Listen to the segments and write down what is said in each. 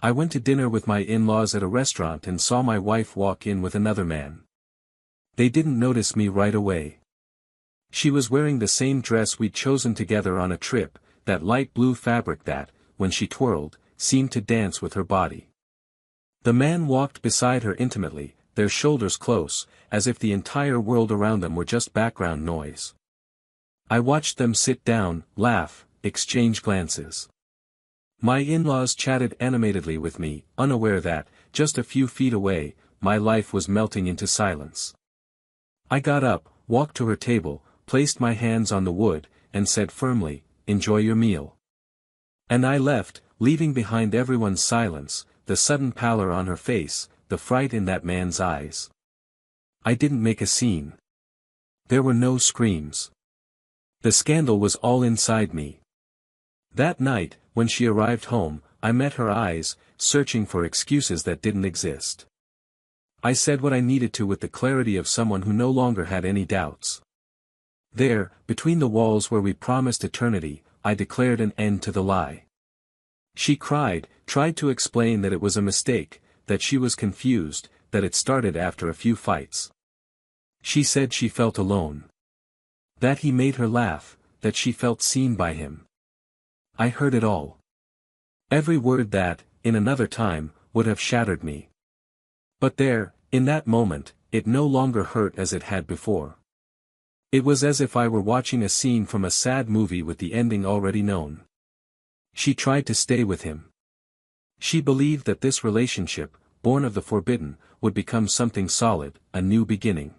I went to dinner with my in-laws at a restaurant and saw my wife walk in with another man. They didn't notice me right away. She was wearing the same dress we'd chosen together on a trip, that light blue fabric that, when she twirled, seemed to dance with her body. The man walked beside her intimately, their shoulders close, as if the entire world around them were just background noise. I watched them sit down, laugh, exchange glances. My in-laws chatted animatedly with me, unaware that, just a few feet away, my life was melting into silence. I got up, walked to her table, placed my hands on the wood, and said firmly, "Enjoy your meal." And I left, leaving behind everyone's silence, the sudden pallor on her face, the fright in that man's eyes. I didn't make a scene. There were no screams. The scandal was all inside me. That night, when she arrived home, I met her eyes, searching for excuses that didn't exist. I said what I needed to with the clarity of someone who no longer had any doubts. There, between the walls where we promised eternity, I declared an end to the lie. She cried, tried to explain that it was a mistake, that she was confused, that it started after a few fights. She said she felt alone. That he made her laugh, that she felt seen by him. I heard it all. Every word that, in another time, would have shattered me. But there, in that moment, it no longer hurt as it had before. It was as if I were watching a scene from a sad movie with the ending already known. She tried to stay with him. She believed that this relationship, born of the forbidden, would become something solid, a new beginning.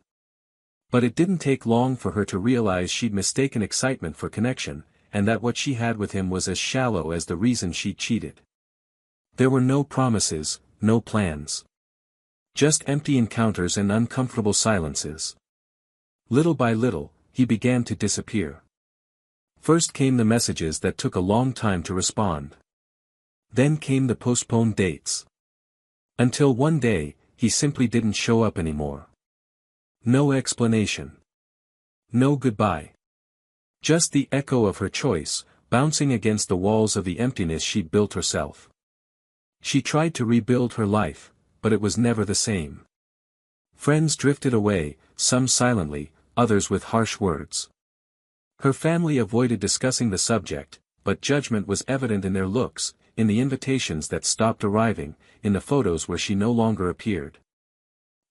But it didn't take long for her to realize she'd mistaken excitement for connection, and that what she had with him was as shallow as the reason she cheated. There were no promises, no plans. Just empty encounters and uncomfortable silences. Little by little, he began to disappear. First came the messages that took a long time to respond. Then came the postponed dates. Until one day, he simply didn't show up anymore. No explanation. No goodbye. Just the echo of her choice, bouncing against the walls of the emptiness she'd built herself. She tried to rebuild her life, but it was never the same. Friends drifted away, some silently, others with harsh words. Her family avoided discussing the subject, but judgment was evident in their looks, in the invitations that stopped arriving, in the photos where she no longer appeared.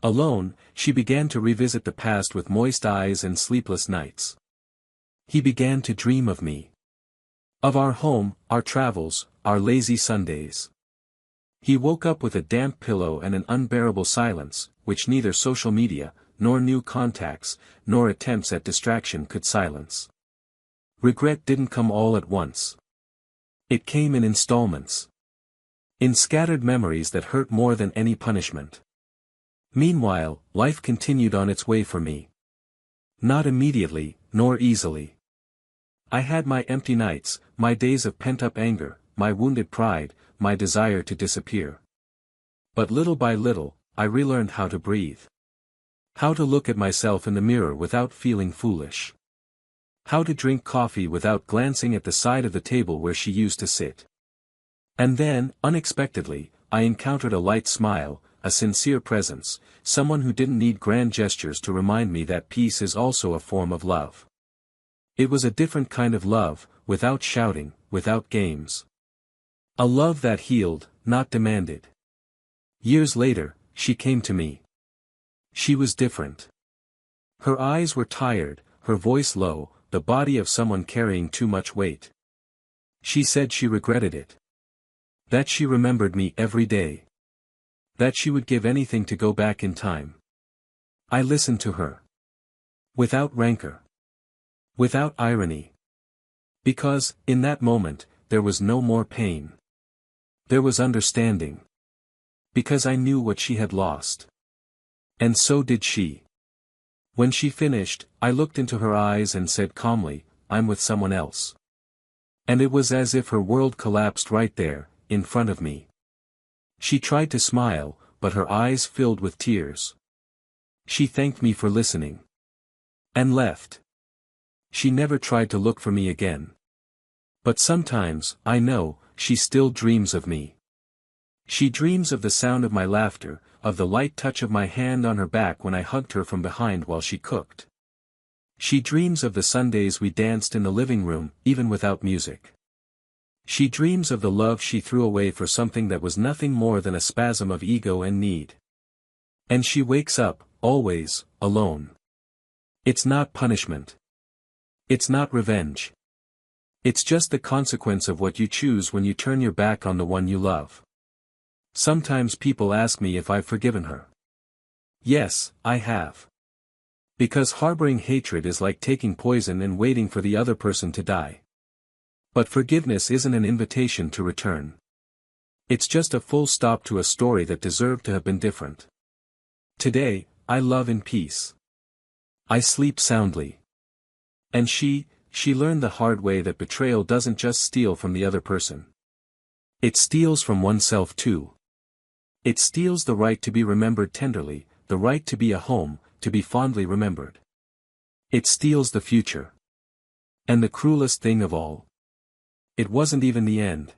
Alone, she began to revisit the past with moist eyes and sleepless nights. He began to dream of me. Of our home, our travels, our lazy Sundays. He woke up with a damp pillow and an unbearable silence, which neither social media, nor new contacts, nor attempts at distraction could silence. Regret didn't come all at once. It came in installments. In scattered memories that hurt more than any punishment. Meanwhile, life continued on its way for me. Not immediately, nor easily. I had my empty nights, my days of pent-up anger, my wounded pride, my desire to disappear. But little by little, I relearned how to breathe. How to look at myself in the mirror without feeling foolish. How to drink coffee without glancing at the side of the table where she used to sit. And then, unexpectedly, I encountered a light smile, a sincere presence, someone who didn't need grand gestures to remind me that peace is also a form of love. It was a different kind of love, without shouting, without games. A love that healed, not demanded. Years later, she came to me. She was different. Her eyes were tired, her voice low, the body of someone carrying too much weight. She said she regretted it. That she remembered me every day. That she would give anything to go back in time. I listened to her. Without rancor. Without irony. Because, in that moment, there was no more pain. There was understanding. Because I knew what she had lost. And so did she. When she finished, I looked into her eyes and said calmly, "I'm with someone else." And it was as if her world collapsed right there, in front of me. She tried to smile, but her eyes filled with tears. She thanked me for listening. And left. She never tried to look for me again. But sometimes, I know, she still dreams of me. She dreams of the sound of my laughter, of the light touch of my hand on her back when I hugged her from behind while she cooked. She dreams of the Sundays we danced in the living room, even without music. She dreams of the love she threw away for something that was nothing more than a spasm of ego and need. And she wakes up, always, alone. It's not punishment. It's not revenge. It's just the consequence of what you choose when you turn your back on the one you love. Sometimes people ask me if I've forgiven her. Yes, I have. Because harboring hatred is like taking poison and waiting for the other person to die. But forgiveness isn't an invitation to return. It's just a full stop to a story that deserved to have been different. Today, I love in peace. I sleep soundly. And she learned the hard way that betrayal doesn't just steal from the other person. It steals from oneself too. It steals the right to be remembered tenderly, the right to be a home, to be fondly remembered. It steals the future. And the cruelest thing of all. It wasn't even the end.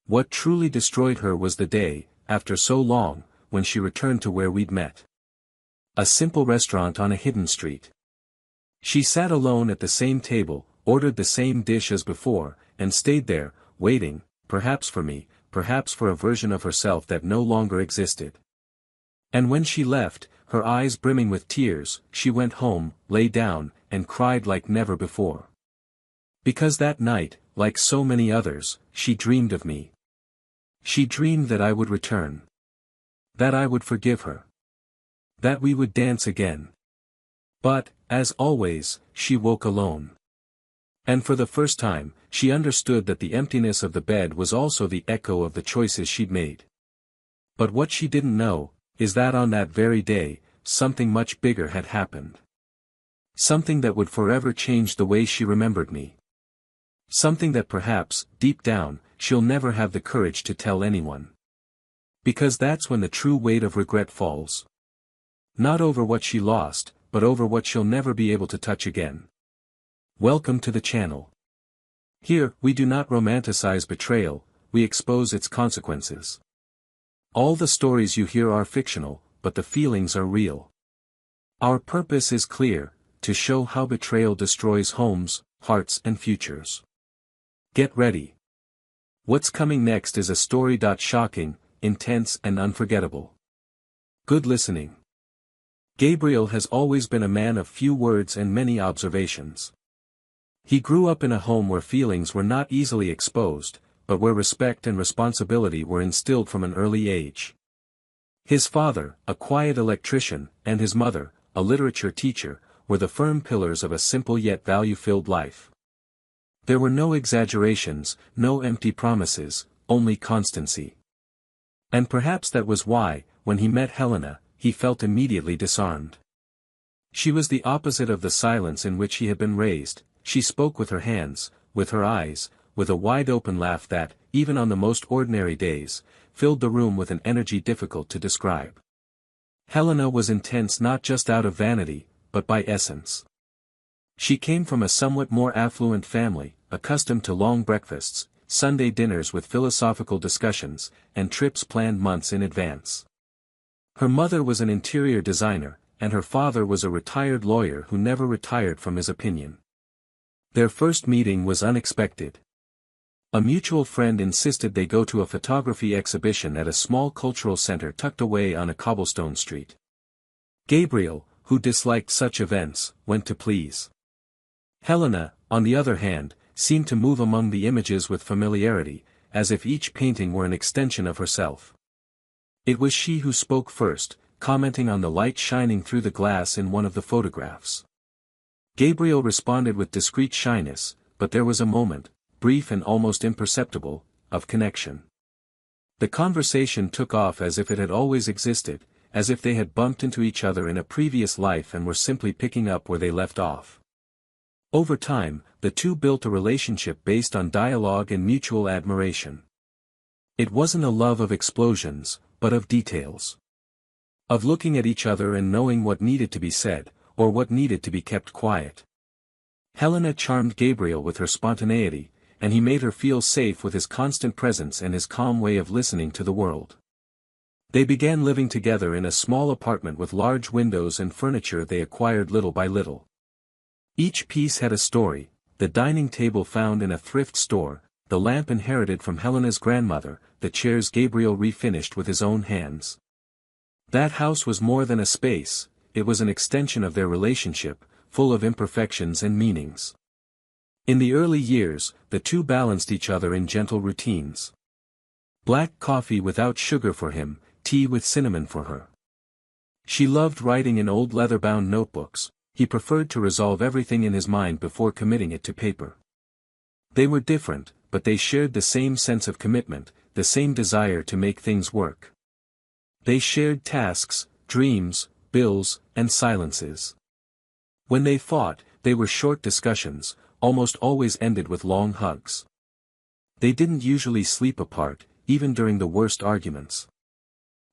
What truly destroyed her was the day, after so long, when she returned to where we'd met. A simple restaurant on a hidden street. She sat alone at the same table, ordered the same dish as before, and stayed there, waiting, perhaps for me, perhaps for a version of herself that no longer existed. And when she left, her eyes brimming with tears, she went home, lay down, and cried like never before. Because that night, like so many others, she dreamed of me. She dreamed that I would return. That I would forgive her. That we would dance again. But, as always, she woke alone. And for the first time, she understood that the emptiness of the bed was also the echo of the choices she'd made. But what she didn't know, is that on that very day, something much bigger had happened. Something that would forever change the way she remembered me. Something that perhaps, deep down, she'll never have the courage to tell anyone. Because that's when the true weight of regret falls. Not over what she lost, but over what she'll never be able to touch again. Welcome to the channel. Here, we do not romanticize betrayal, we expose its consequences. All the stories you hear are fictional, but the feelings are real. Our purpose is clear, to show how betrayal destroys homes, hearts and futures. Get ready. What's coming next is a story shocking, intense and unforgettable. Good listening. Gabriel has always been a man of few words and many observations. He grew up in a home where feelings were not easily exposed, but where respect and responsibility were instilled from an early age. His father, a quiet electrician, and his mother, a literature teacher, were the firm pillars of a simple yet value-filled life. There were no exaggerations, no empty promises, only constancy. And perhaps that was why, when he met Helena, he felt immediately disarmed. She was the opposite of the silence in which he had been raised. She spoke with her hands, with her eyes, with a wide-open laugh that, even on the most ordinary days, filled the room with an energy difficult to describe. Helena was intense not just out of vanity, but by essence. She came from a somewhat more affluent family, accustomed to long breakfasts, Sunday dinners with philosophical discussions, and trips planned months in advance. Her mother was an interior designer, and her father was a retired lawyer who never retired from his opinion. Their first meeting was unexpected. A mutual friend insisted they go to a photography exhibition at a small cultural center tucked away on a cobblestone street. Gabriel, who disliked such events, went to please. Helena, on the other hand, seemed to move among the images with familiarity, as if each painting were an extension of herself. It was she who spoke first, commenting on the light shining through the glass in one of the photographs. Gabriel responded with discreet shyness, but there was a moment, brief and almost imperceptible, of connection. The conversation took off as if it had always existed, as if they had bumped into each other in a previous life and were simply picking up where they left off. Over time, the two built a relationship based on dialogue and mutual admiration. It wasn't a love of explosions, but of details. Of looking at each other and knowing what needed to be said, or what needed to be kept quiet. Helena charmed Gabriel with her spontaneity, and he made her feel safe with his constant presence and his calm way of listening to the world. They began living together in a small apartment with large windows and furniture they acquired little by little. Each piece had a story: the dining table found in a thrift store, the lamp inherited from Helena's grandmother, the chairs Gabriel refinished with his own hands. That house was more than a space, it was an extension of their relationship, full of imperfections and meanings. In the early years, the two balanced each other in gentle routines. Black coffee without sugar for him, tea with cinnamon for her. She loved writing in old leather-bound notebooks, he preferred to resolve everything in his mind before committing it to paper. They were different, but they shared the same sense of commitment, the same desire to make things work. They shared tasks, dreams, bills, and silences. When they fought, they were short discussions, almost always ended with long hugs. They didn't usually sleep apart, even during the worst arguments.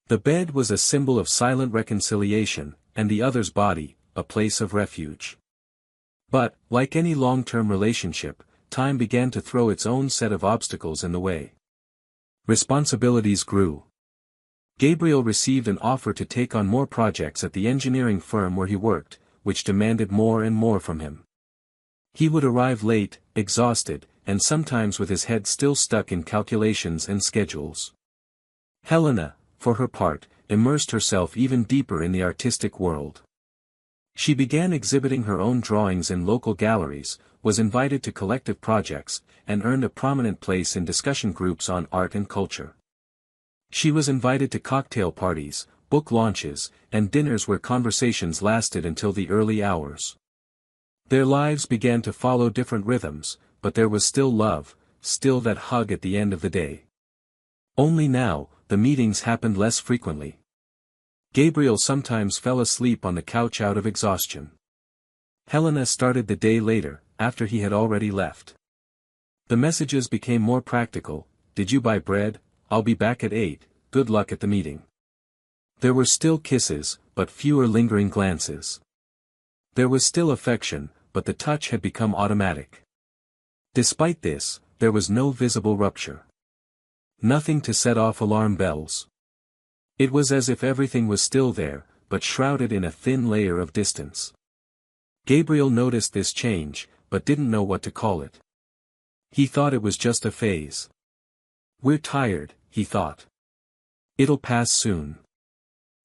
The bed was a symbol of silent reconciliation, and the other's body, a place of refuge. But, like any long-term relationship, time began to throw its own set of obstacles in the way. Responsibilities grew. Gabriel received an offer to take on more projects at the engineering firm where he worked, which demanded more and more from him. He would arrive late, exhausted, and sometimes with his head still stuck in calculations and schedules. Helena, for her part, immersed herself even deeper in the artistic world. She began exhibiting her own drawings in local galleries, was invited to collective projects, and earned a prominent place in discussion groups on art and culture. She was invited to cocktail parties, book launches, and dinners where conversations lasted until the early hours. Their lives began to follow different rhythms, but there was still love, still that hug at the end of the day. Only now, the meetings happened less frequently. Gabriel sometimes fell asleep on the couch out of exhaustion. Helena started the day later, after he had already left. The messages became more practical: "Did you buy bread? I'll be back at 8, good luck at the meeting." There were still kisses, but fewer lingering glances. There was still affection, but the touch had become automatic. Despite this, there was no visible rupture. Nothing to set off alarm bells. It was as if everything was still there, but shrouded in a thin layer of distance. Gabriel noticed this change, but didn't know what to call it. He thought it was just a phase. "We're tired," he thought. "It'll pass soon."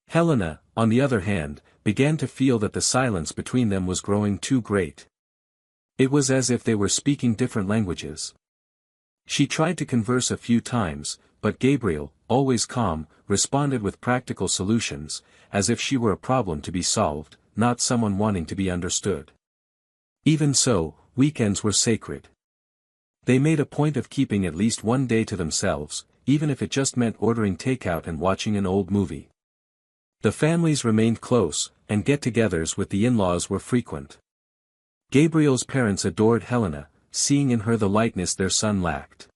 Helena, on the other hand, began to feel that the silence between them was growing too great. It was as if they were speaking different languages. She tried to converse a few times, but Gabriel, always calm, responded with practical solutions, as if she were a problem to be solved, not someone wanting to be understood. Even so, weekends were sacred. They made a point of keeping at least one day to themselves, even if it just meant ordering takeout and watching an old movie. The families remained close, and get-togethers with the in-laws were frequent. Gabriel's parents adored Helena, seeing in her the lightness their son lacked.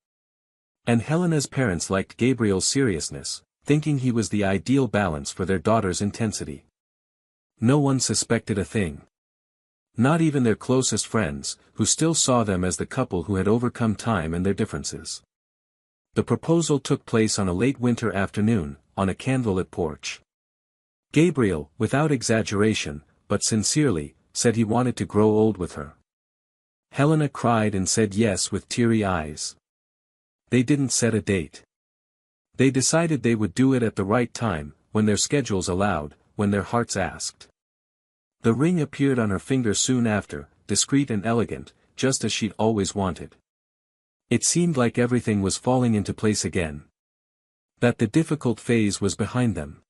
And Helena's parents liked Gabriel's seriousness, thinking he was the ideal balance for their daughter's intensity. No one suspected a thing. Not even their closest friends, who still saw them as the couple who had overcome time and their differences. The proposal took place on a late winter afternoon, on a candlelit porch. Gabriel, without exaggeration, but sincerely, said he wanted to grow old with her. Helena cried and said yes with teary eyes. They didn't set a date. They decided they would do it at the right time, when their schedules allowed, when their hearts asked. The ring appeared on her finger soon after, discreet and elegant, just as she'd always wanted. It seemed like everything was falling into place again. That the difficult phase was behind them.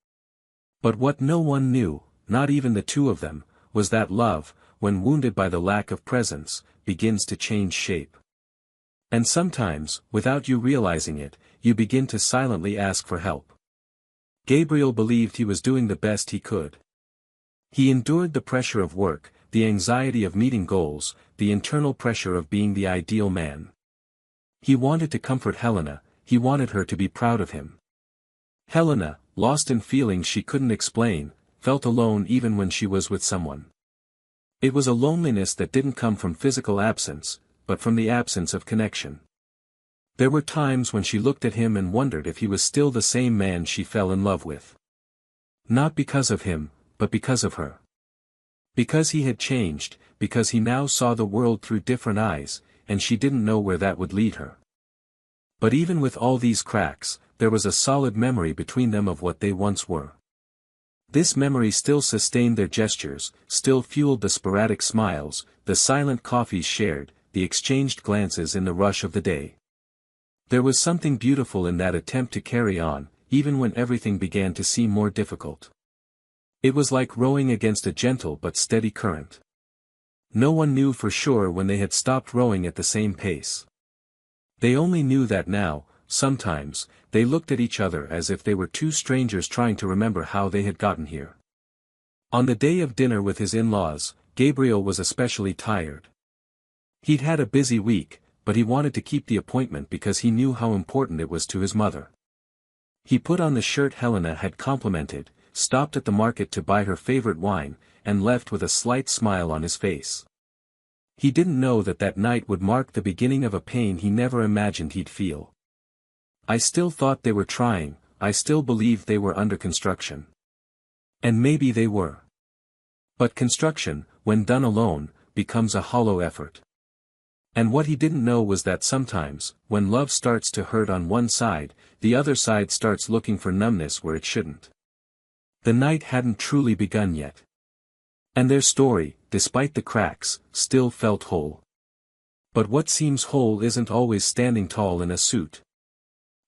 But what no one knew, not even the two of them, was that love, when wounded by the lack of presence, begins to change shape. And sometimes, without you realizing it, you begin to silently ask for help. Gabriel believed he was doing the best he could. He endured the pressure of work, the anxiety of meeting goals, the internal pressure of being the ideal man. He wanted to comfort Helena, he wanted her to be proud of him. Helena, lost in feelings she couldn't explain, felt alone even when she was with someone. It was a loneliness that didn't come from physical absence, but from the absence of connection. There were times when she looked at him and wondered if he was still the same man she fell in love with. Not because of him, but because of her. Because he had changed, because he now saw the world through different eyes, and she didn't know where that would lead her. But even with all these cracks, there was a solid memory between them of what they once were. This memory still sustained their gestures, still fueled the sporadic smiles, the silent coffees shared, the exchanged glances in the rush of the day. There was something beautiful in that attempt to carry on, even when everything began to seem more difficult. It was like rowing against a gentle but steady current. No one knew for sure when they had stopped rowing at the same pace. They only knew that now, sometimes, they looked at each other as if they were two strangers trying to remember how they had gotten here. On the day of dinner with his in-laws, Gabriel was especially tired. He'd had a busy week, but he wanted to keep the appointment because he knew how important it was to his mother. He put on the shirt Helena had complimented, stopped at the market to buy her favorite wine, and left with a slight smile on his face. He didn't know that that night would mark the beginning of a pain he never imagined he'd feel. I still thought they were trying, I still believed they were under construction. And maybe they were. But construction, when done alone, becomes a hollow effort. And what he didn't know was that sometimes, when love starts to hurt on one side, the other side starts looking for numbness where it shouldn't. The night hadn't truly begun yet. And their story, despite the cracks, still felt whole. But what seems whole isn't always standing tall in a suit.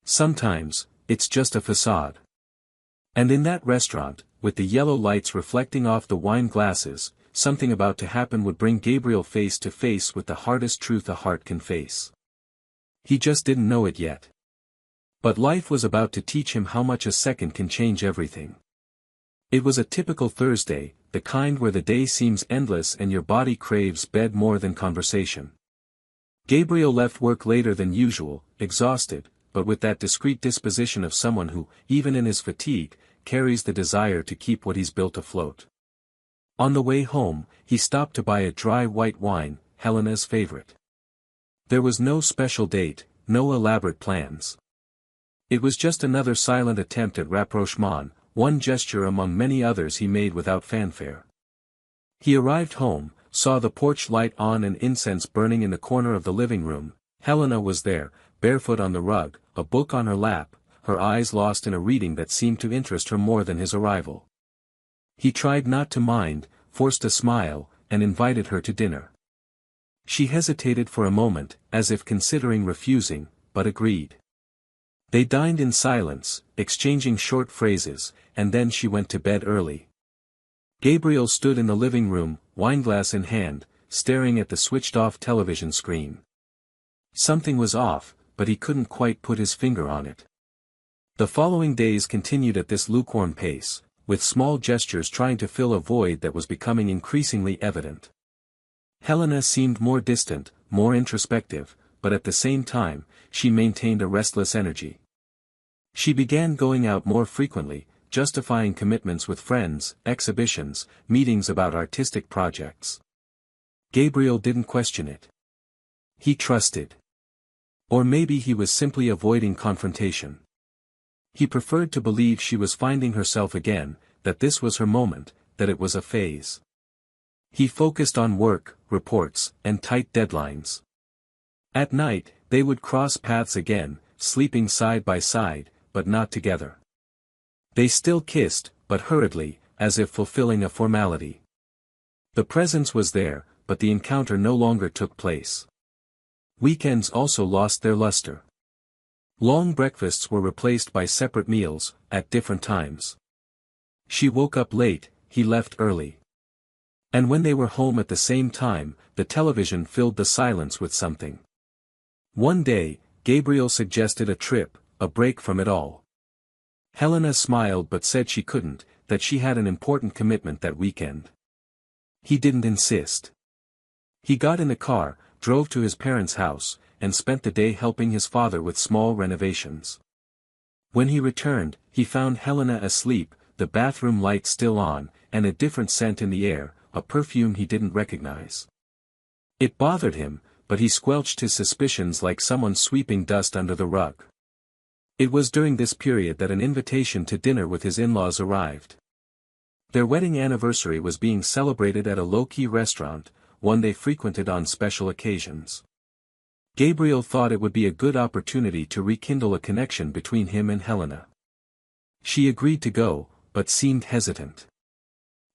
Sometimes, it's just a facade. And in that restaurant, with the yellow lights reflecting off the wine glasses, something about to happen would bring Gabriel face to face with the hardest truth a heart can face. He just didn't know it yet. But life was about to teach him how much a second can change everything. It was a typical Thursday, the kind where the day seems endless and your body craves bed more than conversation. Gabriel left work later than usual, exhausted, but with that discreet disposition of someone who, even in his fatigue, carries the desire to keep what he's built afloat. On the way home, he stopped to buy a dry white wine, Helena's favorite. There was no special date, no elaborate plans. It was just another silent attempt at rapprochement, one gesture among many others he made without fanfare. He arrived home, saw the porch light on and incense burning in the corner of the living room. Helena was there, barefoot on the rug, a book on her lap, her eyes lost in a reading that seemed to interest her more than his arrival. He tried not to mind, forced a smile, and invited her to dinner. She hesitated for a moment, as if considering refusing, but agreed. They dined in silence, exchanging short phrases, and then she went to bed early. Gabriel stood in the living room, wineglass in hand, staring at the switched-off television screen. Something was off, but he couldn't quite put his finger on it. The following days continued at this lukewarm pace, with small gestures trying to fill a void that was becoming increasingly evident. Helena seemed more distant, more introspective, but at the same time, she maintained a restless energy. She began going out more frequently, justifying commitments with friends, exhibitions, meetings about artistic projects. Gabriel didn't question it. He trusted. Or maybe he was simply avoiding confrontation. He preferred to believe she was finding herself again, that this was her moment, that it was a phase. He focused on work, reports, and tight deadlines. At night, they would cross paths again, sleeping side by side, but not together. They still kissed, but hurriedly, as if fulfilling a formality. The presence was there, but the encounter no longer took place. Weekends also lost their luster. Long breakfasts were replaced by separate meals, at different times. She woke up late, he left early. And when they were home at the same time, the television filled the silence with something. One day, Gabriel suggested a trip, a break from it all. Helena smiled but said she couldn't, that she had an important commitment that weekend. He didn't insist. He got in the car, drove to his parents' house, and spent the day helping his father with small renovations. When he returned, he found Helena asleep, the bathroom light still on, and a different scent in the air, a perfume he didn't recognize. It bothered him, but he squelched his suspicions like someone sweeping dust under the rug. It was during this period that an invitation to dinner with his in-laws arrived. Their wedding anniversary was being celebrated at a low-key restaurant, one they frequented on special occasions. Gabriel thought it would be a good opportunity to rekindle a connection between him and Helena. She agreed to go, but seemed hesitant.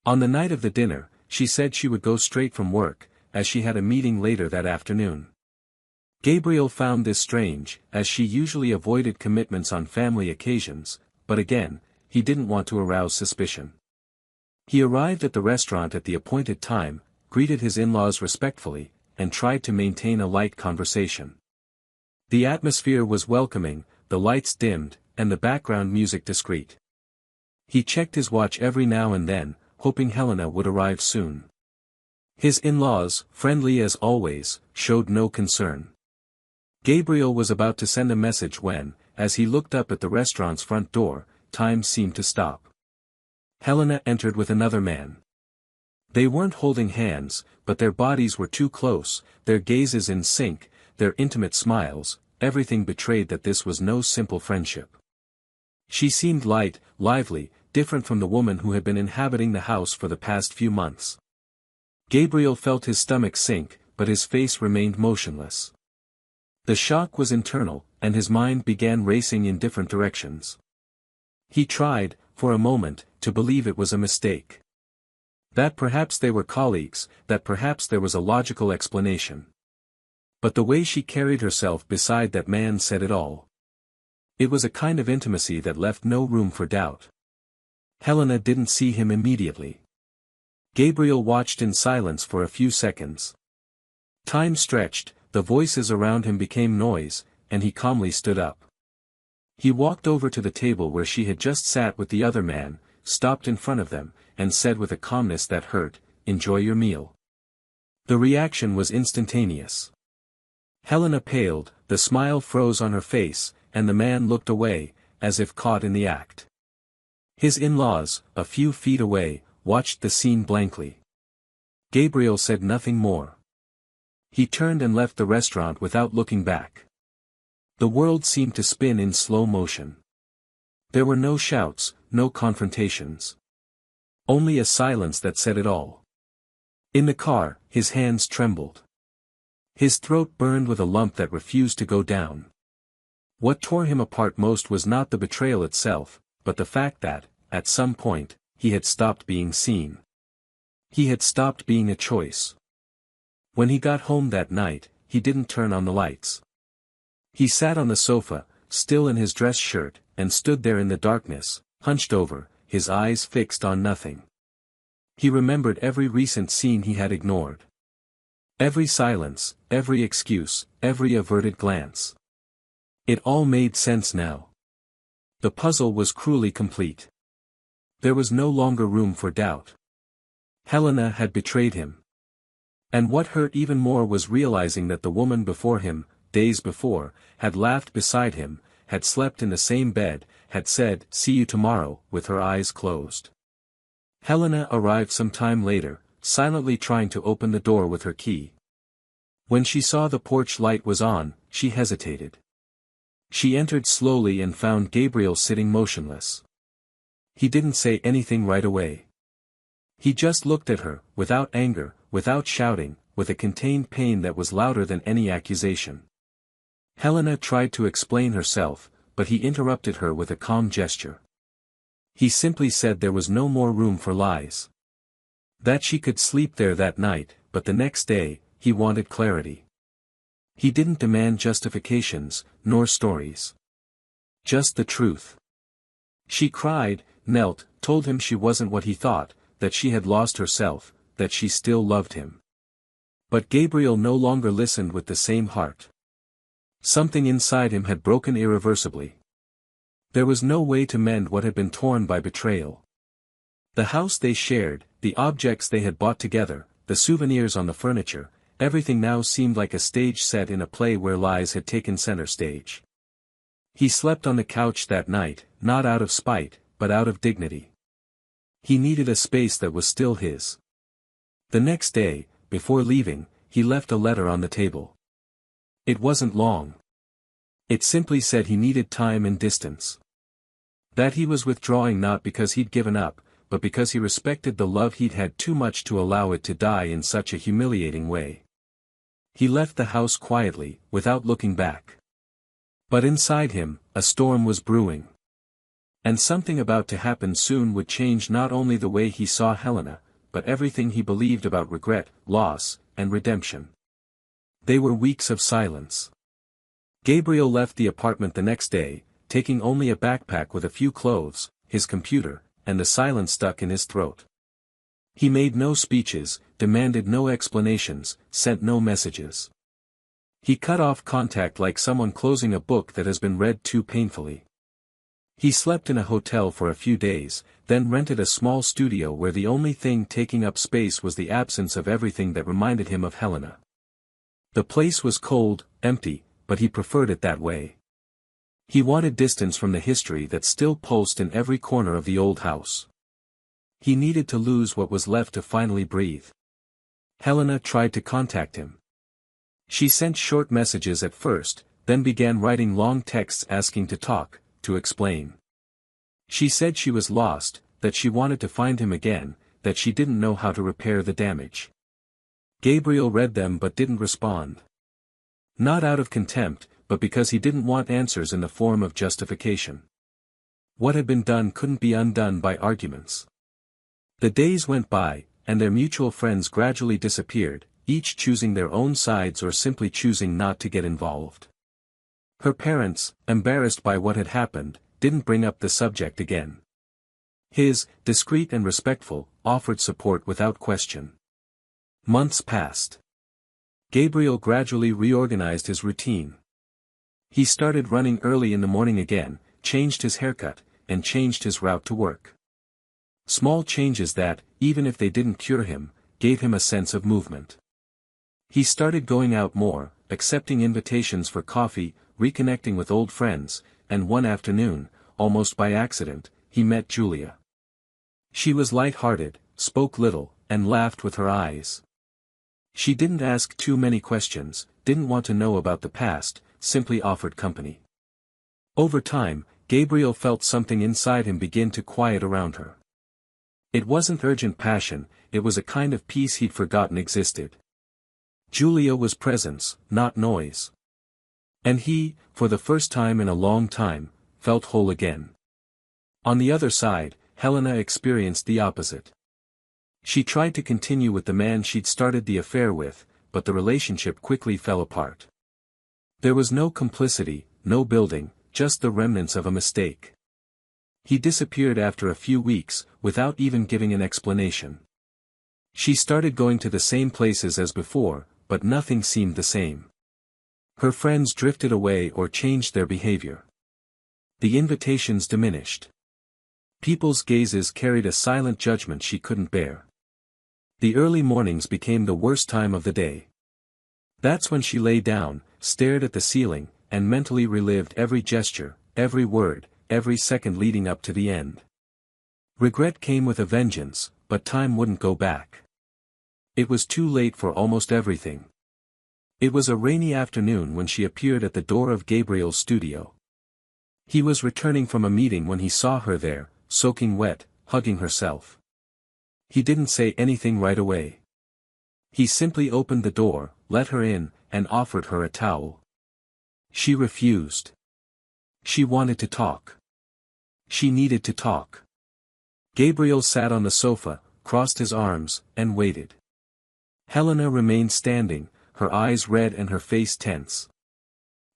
On the night of the dinner, she said she would go straight from work, as she had a meeting later that afternoon. Gabriel found this strange, as she usually avoided commitments on family occasions, but again, he didn't want to arouse suspicion. He arrived at the restaurant at the appointed time, greeted his in-laws respectfully, and tried to maintain a light conversation. The atmosphere was welcoming, the lights dimmed, and the background music discreet. He checked his watch every now and then, hoping Helena would arrive soon. His in-laws, friendly as always, showed no concern. Gabriel was about to send a message when, as he looked up at the restaurant's front door, time seemed to stop. Helena entered with another man. They weren't holding hands, but their bodies were too close, their gazes in sync, their intimate smiles, everything betrayed that this was no simple friendship. She seemed light, lively, different from the woman who had been inhabiting the house for the past few months. Gabriel felt his stomach sink, but his face remained motionless. The shock was internal, and his mind began racing in different directions. He tried, for a moment, to believe it was a mistake. That perhaps they were colleagues, that perhaps there was a logical explanation. But the way she carried herself beside that man said it all. It was a kind of intimacy that left no room for doubt. Helena didn't see him immediately. Gabriel watched in silence for a few seconds. Time stretched, the voices around him became noise, and he calmly stood up. He walked over to the table where she had just sat with the other man, stopped in front of them, and said with a calmness that hurt, "Enjoy your meal." The reaction was instantaneous. Helena paled, the smile froze on her face, and the man looked away, as if caught in the act. His in-laws, a few feet away, watched the scene blankly. Gabriel said nothing more. He turned and left the restaurant without looking back. The world seemed to spin in slow motion. There were no shouts, no confrontations. Only a silence that said it all. In the car, his hands trembled. His throat burned with a lump that refused to go down. What tore him apart most was not the betrayal itself, but the fact that, at some point, he had stopped being seen. He had stopped being a choice. When he got home that night, he didn't turn on the lights. He sat on the sofa, still in his dress shirt, and stood there in the darkness, hunched over, his eyes fixed on nothing. He remembered every recent scene he had ignored. Every silence, every excuse, every averted glance. It all made sense now. The puzzle was cruelly complete. There was no longer room for doubt. Helena had betrayed him. And what hurt even more was realizing that the woman before him, days before, had laughed beside him, had slept in the same bed, had said, "See you tomorrow," with her eyes closed. Helena arrived some time later, silently trying to open the door with her key. When she saw the porch light was on, she hesitated. She entered slowly and found Gabriel sitting motionless. He didn't say anything right away. He just looked at her, without anger, without shouting, with a contained pain that was louder than any accusation. Helena tried to explain herself, but he interrupted her with a calm gesture. He simply said there was no more room for lies. That she could sleep there that night, but the next day, he wanted clarity. He didn't demand justifications, nor stories. Just the truth. She cried, knelt, told him she wasn't what he thought, that she had lost herself, that she still loved him. But Gabriel no longer listened with the same heart. Something inside him had broken irreversibly. There was no way to mend what had been torn by betrayal. The house they shared, the objects they had bought together, the souvenirs on the furniture, everything now seemed like a stage set in a play where lies had taken center stage. He slept on the couch that night, not out of spite, but out of dignity. He needed a space that was still his. The next day, before leaving, he left a letter on the table. It wasn't long. It simply said he needed time and distance. That he was withdrawing not because he'd given up, but because he respected the love he'd had too much to allow it to die in such a humiliating way. He left the house quietly, without looking back. But inside him, a storm was brewing. And something about to happen soon would change not only the way he saw Helena, but everything he believed about regret, loss, and redemption. They were weeks of silence. Gabriel left the apartment the next day, taking only a backpack with a few clothes, his computer, and the silence stuck in his throat. He made no speeches, demanded no explanations, sent no messages. He cut off contact like someone closing a book that has been read too painfully. He slept in a hotel for a few days, then rented a small studio where the only thing taking up space was the absence of everything that reminded him of Helena. The place was cold, empty, but he preferred it that way. He wanted distance from the history that still pulsed in every corner of the old house. He needed to lose what was left to finally breathe. Helena tried to contact him. She sent short messages at first, then began writing long texts asking to talk, to explain. She said she was lost, that she wanted to find him again, that she didn't know how to repair the damage. Gabriel read them but didn't respond. Not out of contempt, but because he didn't want answers in the form of justification. What had been done couldn't be undone by arguments. The days went by, and their mutual friends gradually disappeared, each choosing their own sides or simply choosing not to get involved. Her parents, embarrassed by what had happened, didn't bring up the subject again. His, discreet and respectful, offered support without question. Months passed. Gabriel gradually reorganized his routine. He started running early in the morning again, changed his haircut, and changed his route to work. Small changes that, even if they didn't cure him, gave him a sense of movement. He started going out more, accepting invitations for coffee, reconnecting with old friends, and one afternoon, almost by accident, he met Julia. She was light-hearted, spoke little, and laughed with her eyes. She didn't ask too many questions, didn't want to know about the past, simply offered company. Over time, Gabriel felt something inside him begin to quiet around her. It wasn't urgent passion, it was a kind of peace he'd forgotten existed. Julia was presence, not noise. And he, for the first time in a long time, felt whole again. On the other side, Helena experienced the opposite. She tried to continue with the man she'd started the affair with, but the relationship quickly fell apart. There was no complicity, no building, just the remnants of a mistake. He disappeared after a few weeks, without even giving an explanation. She started going to the same places as before, but nothing seemed the same. Her friends drifted away or changed their behavior. The invitations diminished. People's gazes carried a silent judgment she couldn't bear. The early mornings became the worst time of the day. That's when she lay down, stared at the ceiling, and mentally relived every gesture, every word, every second leading up to the end. Regret came with a vengeance, but time wouldn't go back. It was too late for almost everything. It was a rainy afternoon when she appeared at the door of Gabriel's studio. He was returning from a meeting when he saw her there, soaking wet, hugging herself. He didn't say anything right away. He simply opened the door, let her in, and offered her a towel. She refused. She wanted to talk. She needed to talk. Gabriel sat on the sofa, crossed his arms, and waited. Helena remained standing, her eyes red and her face tense.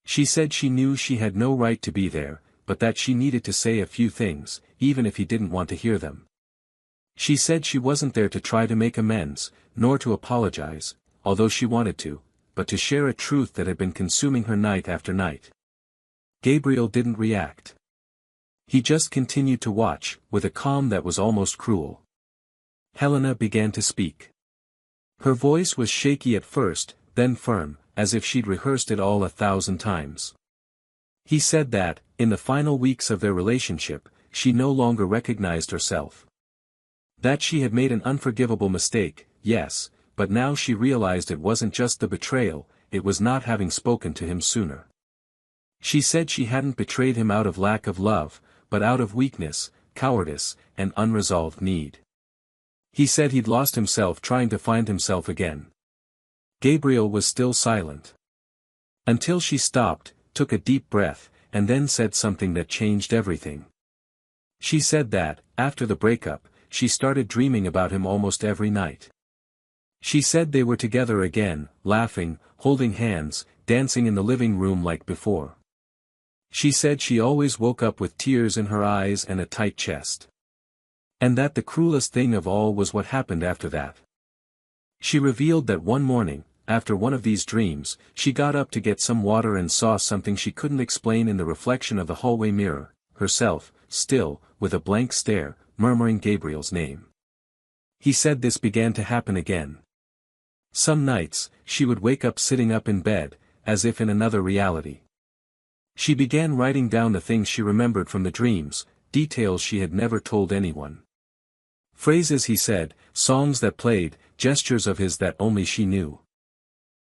She said she knew she had no right to be there, but that she needed to say a few things, even if he didn't want to hear them. She said she wasn't there to try to make amends, nor to apologize, although she wanted to, but to share a truth that had been consuming her night after night. Gabriel didn't react. He just continued to watch, with a calm that was almost cruel. Helena began to speak. Her voice was shaky at first, then firm, as if she'd rehearsed it all 1,000 times. He said that, in the final weeks of their relationship, she no longer recognized herself. That she had made an unforgivable mistake, yes, but now she realized it wasn't just the betrayal, it was not having spoken to him sooner. She said she hadn't betrayed him out of lack of love, but out of weakness, cowardice, and unresolved need. He said he'd lost himself trying to find himself again. Gabriel was still silent. Until she stopped, took a deep breath, and then said something that changed everything. She said that, after the breakup, she started dreaming about him almost every night. She said they were together again, laughing, holding hands, dancing in the living room like before. She said she always woke up with tears in her eyes and a tight chest. And that the cruelest thing of all was what happened after that. She revealed that one morning, after one of these dreams, she got up to get some water and saw something she couldn't explain in the reflection of the hallway mirror, herself, still, with a blank stare, murmuring Gabriel's name. He said this began to happen again. Some nights, she would wake up sitting up in bed, as if in another reality. She began writing down the things she remembered from the dreams, details she had never told anyone. Phrases he said, songs that played, gestures of his that only she knew.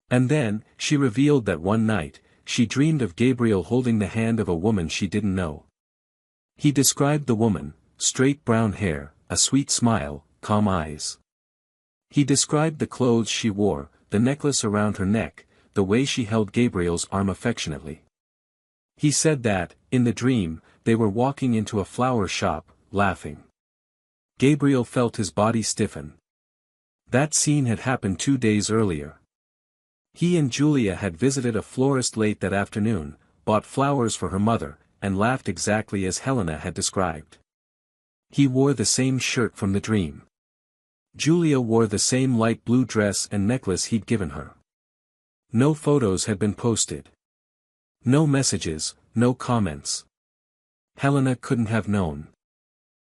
And then, she revealed that one night, she dreamed of Gabriel holding the hand of a woman she didn't know. He described the woman, straight brown hair, a sweet smile, calm eyes. He described the clothes she wore, the necklace around her neck, the way she held Gabriel's arm affectionately. He said that, in the dream, they were walking into a flower shop, laughing. Gabriel felt his body stiffen. That scene had happened 2 days earlier. He and Julia had visited a florist late that afternoon, bought flowers for her mother, and laughed exactly as Helena had described. He wore the same shirt from the dream. Julia wore the same light blue dress and necklace he'd given her. No photos had been posted. No messages, no comments. Helena couldn't have known.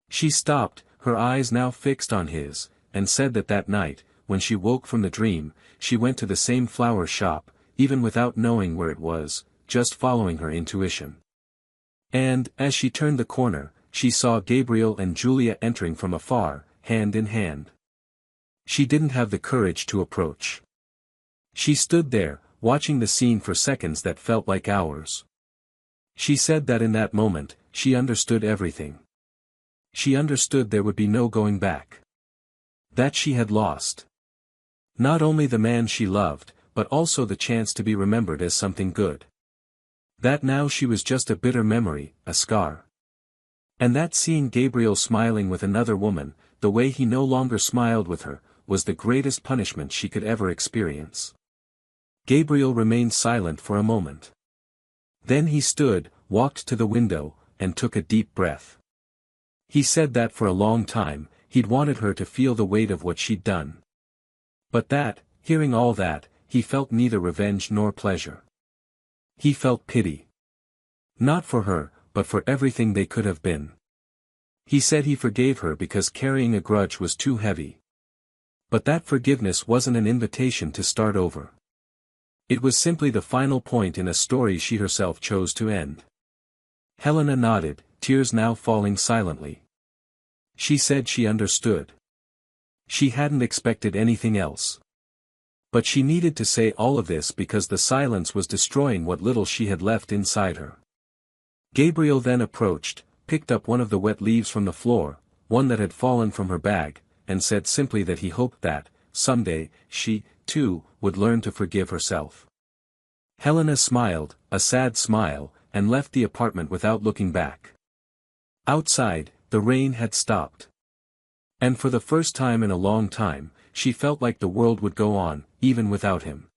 She stopped, her eyes now fixed on his, and said that night, when she woke from the dream, she went to the same flower shop, even without knowing where it was, just following her intuition. And, as she turned the corner, she saw Gabriel and Julia entering from afar, hand in hand. She didn't have the courage to approach. She stood there, watching the scene for seconds that felt like hours. She said that in that moment, she understood everything. She understood there would be no going back. That she had lost. Not only the man she loved, but also the chance to be remembered as something good. That now she was just a bitter memory, a scar. And that seeing Gabriel smiling with another woman, the way he no longer smiled with her, was the greatest punishment she could ever experience. Gabriel remained silent for a moment. Then he stood, walked to the window, and took a deep breath. He said that for a long time, he'd wanted her to feel the weight of what she'd done. But that, hearing all that, he felt neither revenge nor pleasure. He felt pity. Not for her, but for everything they could have been. He said he forgave her because carrying a grudge was too heavy. But that forgiveness wasn't an invitation to start over. It was simply the final point in a story she herself chose to end. Helena nodded, tears now falling silently. She said she understood. She hadn't expected anything else. But she needed to say all of this because the silence was destroying what little she had left inside her. Gabriel then approached, picked up one of the wet leaves from the floor, one that had fallen from her bag, and said simply that he hoped that, someday, she, too, would learn to forgive herself. Helena smiled, a sad smile, and left the apartment without looking back. Outside, the rain had stopped. And for the first time in a long time, she felt like the world would go on, even without him.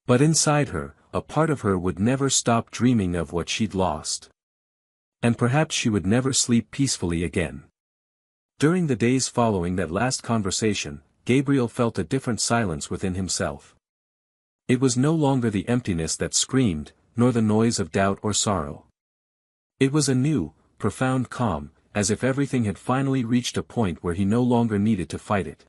But inside her, a part of her would never stop dreaming of what she'd lost. And perhaps she would never sleep peacefully again. During the days following that last conversation, Gabriel felt a different silence within himself. It was no longer the emptiness that screamed, nor the noise of doubt or sorrow. It was a new, profound calm, as if everything had finally reached a point where he no longer needed to fight it.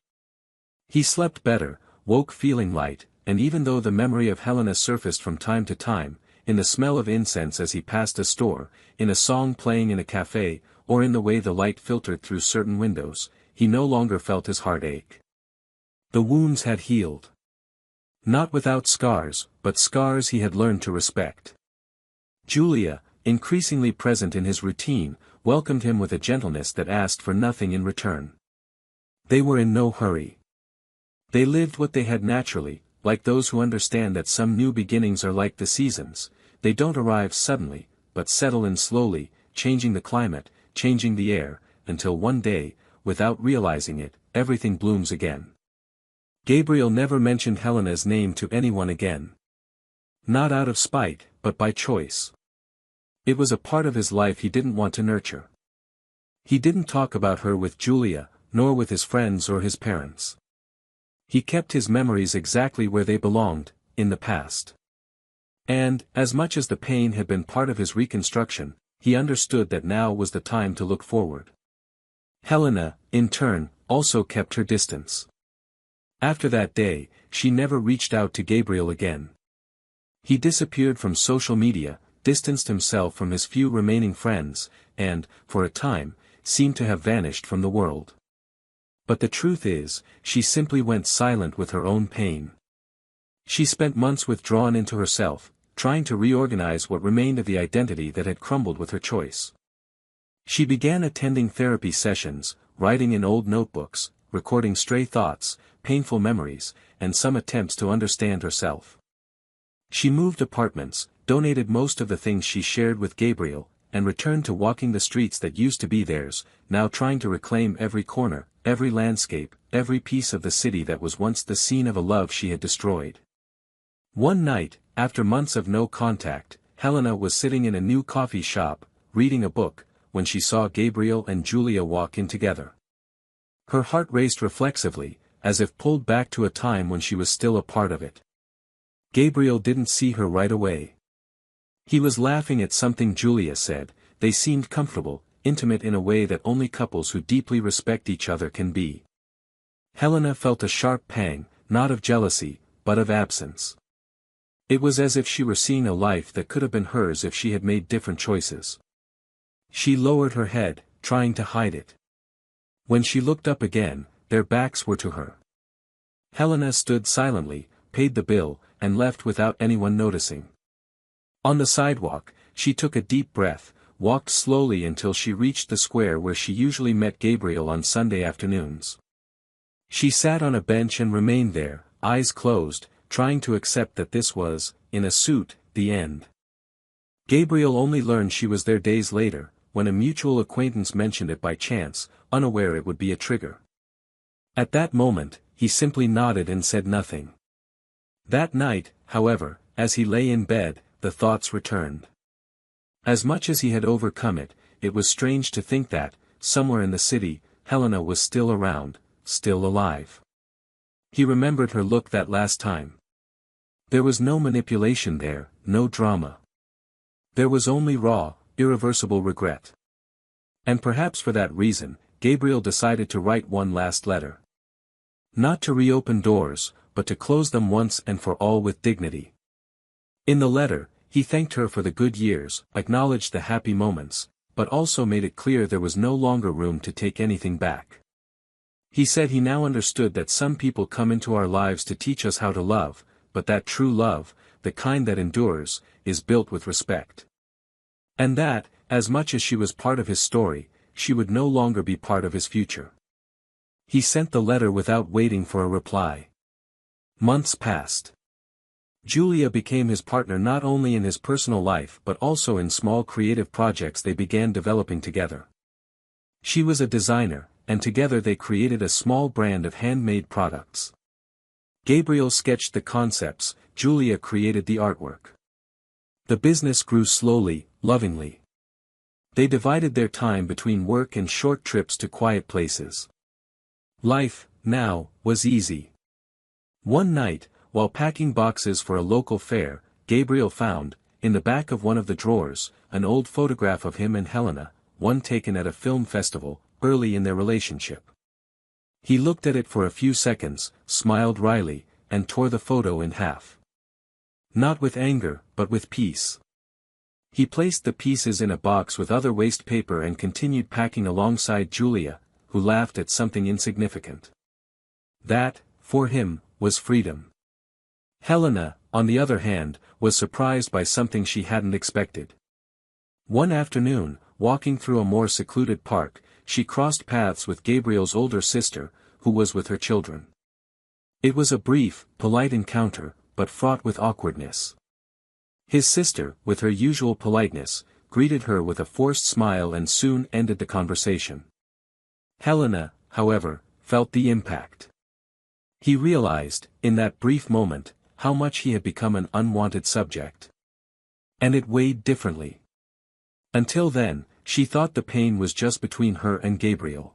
He slept better, woke feeling light, and even though the memory of Helena surfaced from time to time, in the smell of incense as he passed a store, in a song playing in a cafe, or in the way the light filtered through certain windows, he no longer felt his heart ache. The wounds had healed. Not without scars, but scars he had learned to respect. Julia, increasingly present in his routine, welcomed him with a gentleness that asked for nothing in return. They were in no hurry. They lived what they had naturally, like those who understand that some new beginnings are like the seasons. They don't arrive suddenly, but settle in slowly, changing the climate, changing the air, until one day, without realizing it, everything blooms again. Gabriel never mentioned Helena's name to anyone again. Not out of spite, but by choice. It was a part of his life he didn't want to nurture. He didn't talk about her with Julia, nor with his friends or his parents. He kept his memories exactly where they belonged, in the past. And, as much as the pain had been part of his reconstruction, he understood that now was the time to look forward. Helena, in turn, also kept her distance. After that day, she never reached out to Gabriel again. He disappeared from social media, distanced himself from his few remaining friends, and, for a time, seemed to have vanished from the world. But the truth is, she simply went silent with her own pain. She spent months withdrawn into herself, trying to reorganize what remained of the identity that had crumbled with her choice. She began attending therapy sessions, writing in old notebooks, recording stray thoughts, painful memories, and some attempts to understand herself. She moved apartments, donated most of the things she shared with Gabriel, and returned to walking the streets that used to be theirs, now trying to reclaim every corner, every landscape, every piece of the city that was once the scene of a love she had destroyed. One night, after months of no contact, Helena was sitting in a new coffee shop, reading a book, when she saw Gabriel and Julia walk in together. Her heart raced reflexively, as if pulled back to a time when she was still a part of it. Gabriel didn't see her right away. He was laughing at something Julia said. They seemed comfortable, intimate in a way that only couples who deeply respect each other can be. Helena felt a sharp pang, not of jealousy, but of absence. It was as if she were seeing a life that could have been hers if she had made different choices. She lowered her head, trying to hide it. When she looked up again, their backs were to her. Helena stood silently, paid the bill, and left without anyone noticing. On the sidewalk, she took a deep breath, walked slowly until she reached the square where she usually met Gabriel on Sunday afternoons. She sat on a bench and remained there, eyes closed, trying to accept that this was, in a suit, the end. Gabriel only learned she was there days later, when a mutual acquaintance mentioned it by chance, unaware it would be a trigger. At that moment, he simply nodded and said nothing. That night, however, as he lay in bed, the thoughts returned. As much as he had overcome it, it was strange to think that, somewhere in the city, Helena was still around, still alive. He remembered her look that last time. There was no manipulation there, no drama. There was only raw, irreversible regret. And perhaps for that reason, Gabriel decided to write one last letter. Not to reopen doors, but to close them once and for all with dignity. In the letter, he thanked her for the good years, acknowledged the happy moments, but also made it clear there was no longer room to take anything back. He said he now understood that some people come into our lives to teach us how to love, but that true love, the kind that endures, is built with respect. And that, as much as she was part of his story, she would no longer be part of his future. He sent the letter without waiting for a reply. Months passed. Julia became his partner not only in his personal life but also in small creative projects they began developing together. She was a designer, and together they created a small brand of handmade products. Gabriel sketched the concepts, Julia created the artwork. The business grew slowly, lovingly. They divided their time between work and short trips to quiet places. Life, now, was easy. One night, while packing boxes for a local fair, Gabriel found, in the back of one of the drawers, an old photograph of him and Helena, one taken at a film festival, early in their relationship. He looked at it for a few seconds, smiled wryly, and tore the photo in half. Not with anger, but with peace. He placed the pieces in a box with other waste paper and continued packing alongside Julia, who laughed at something insignificant. That, for him, was freedom. Helena, on the other hand, was surprised by something she hadn't expected. One afternoon, walking through a more secluded park, she crossed paths with Gabriel's older sister, who was with her children. It was a brief, polite encounter, but fraught with awkwardness. His sister, with her usual politeness, greeted her with a forced smile and soon ended the conversation. Helena, however, felt the impact. He realized, in that brief moment, how much he had become an unwanted subject. And it weighed differently. Until then, she thought the pain was just between her and Gabriel.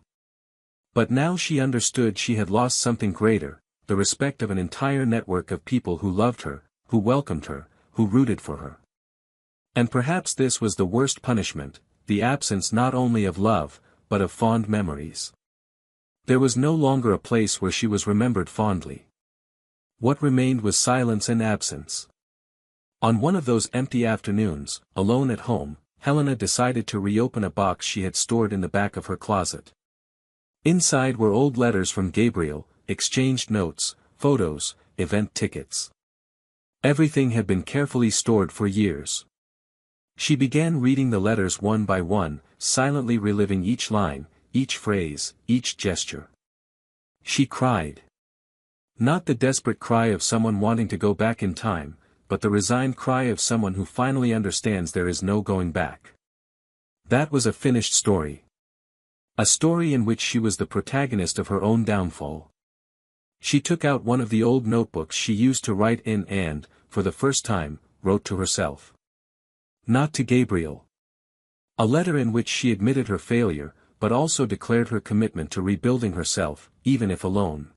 But now she understood she had lost something greater, the respect of an entire network of people who loved her, who welcomed her, who rooted for her. And perhaps this was the worst punishment, the absence not only of love, but of fond memories. There was no longer a place where she was remembered fondly. What remained was silence and absence. On one of those empty afternoons, alone at home, Helena decided to reopen a box she had stored in the back of her closet. Inside were old letters from Gabriel, exchanged notes, photos, event tickets. Everything had been carefully stored for years. She began reading the letters one by one, silently reliving each line, each phrase, each gesture. She cried. Not the desperate cry of someone wanting to go back in time, but the resigned cry of someone who finally understands there is no going back. That was a finished story. A story in which she was the protagonist of her own downfall. She took out one of the old notebooks she used to write in and, for the first time, wrote to herself. Not to Gabriel. A letter in which she admitted her failure, but also declared her commitment to rebuilding herself, even if alone.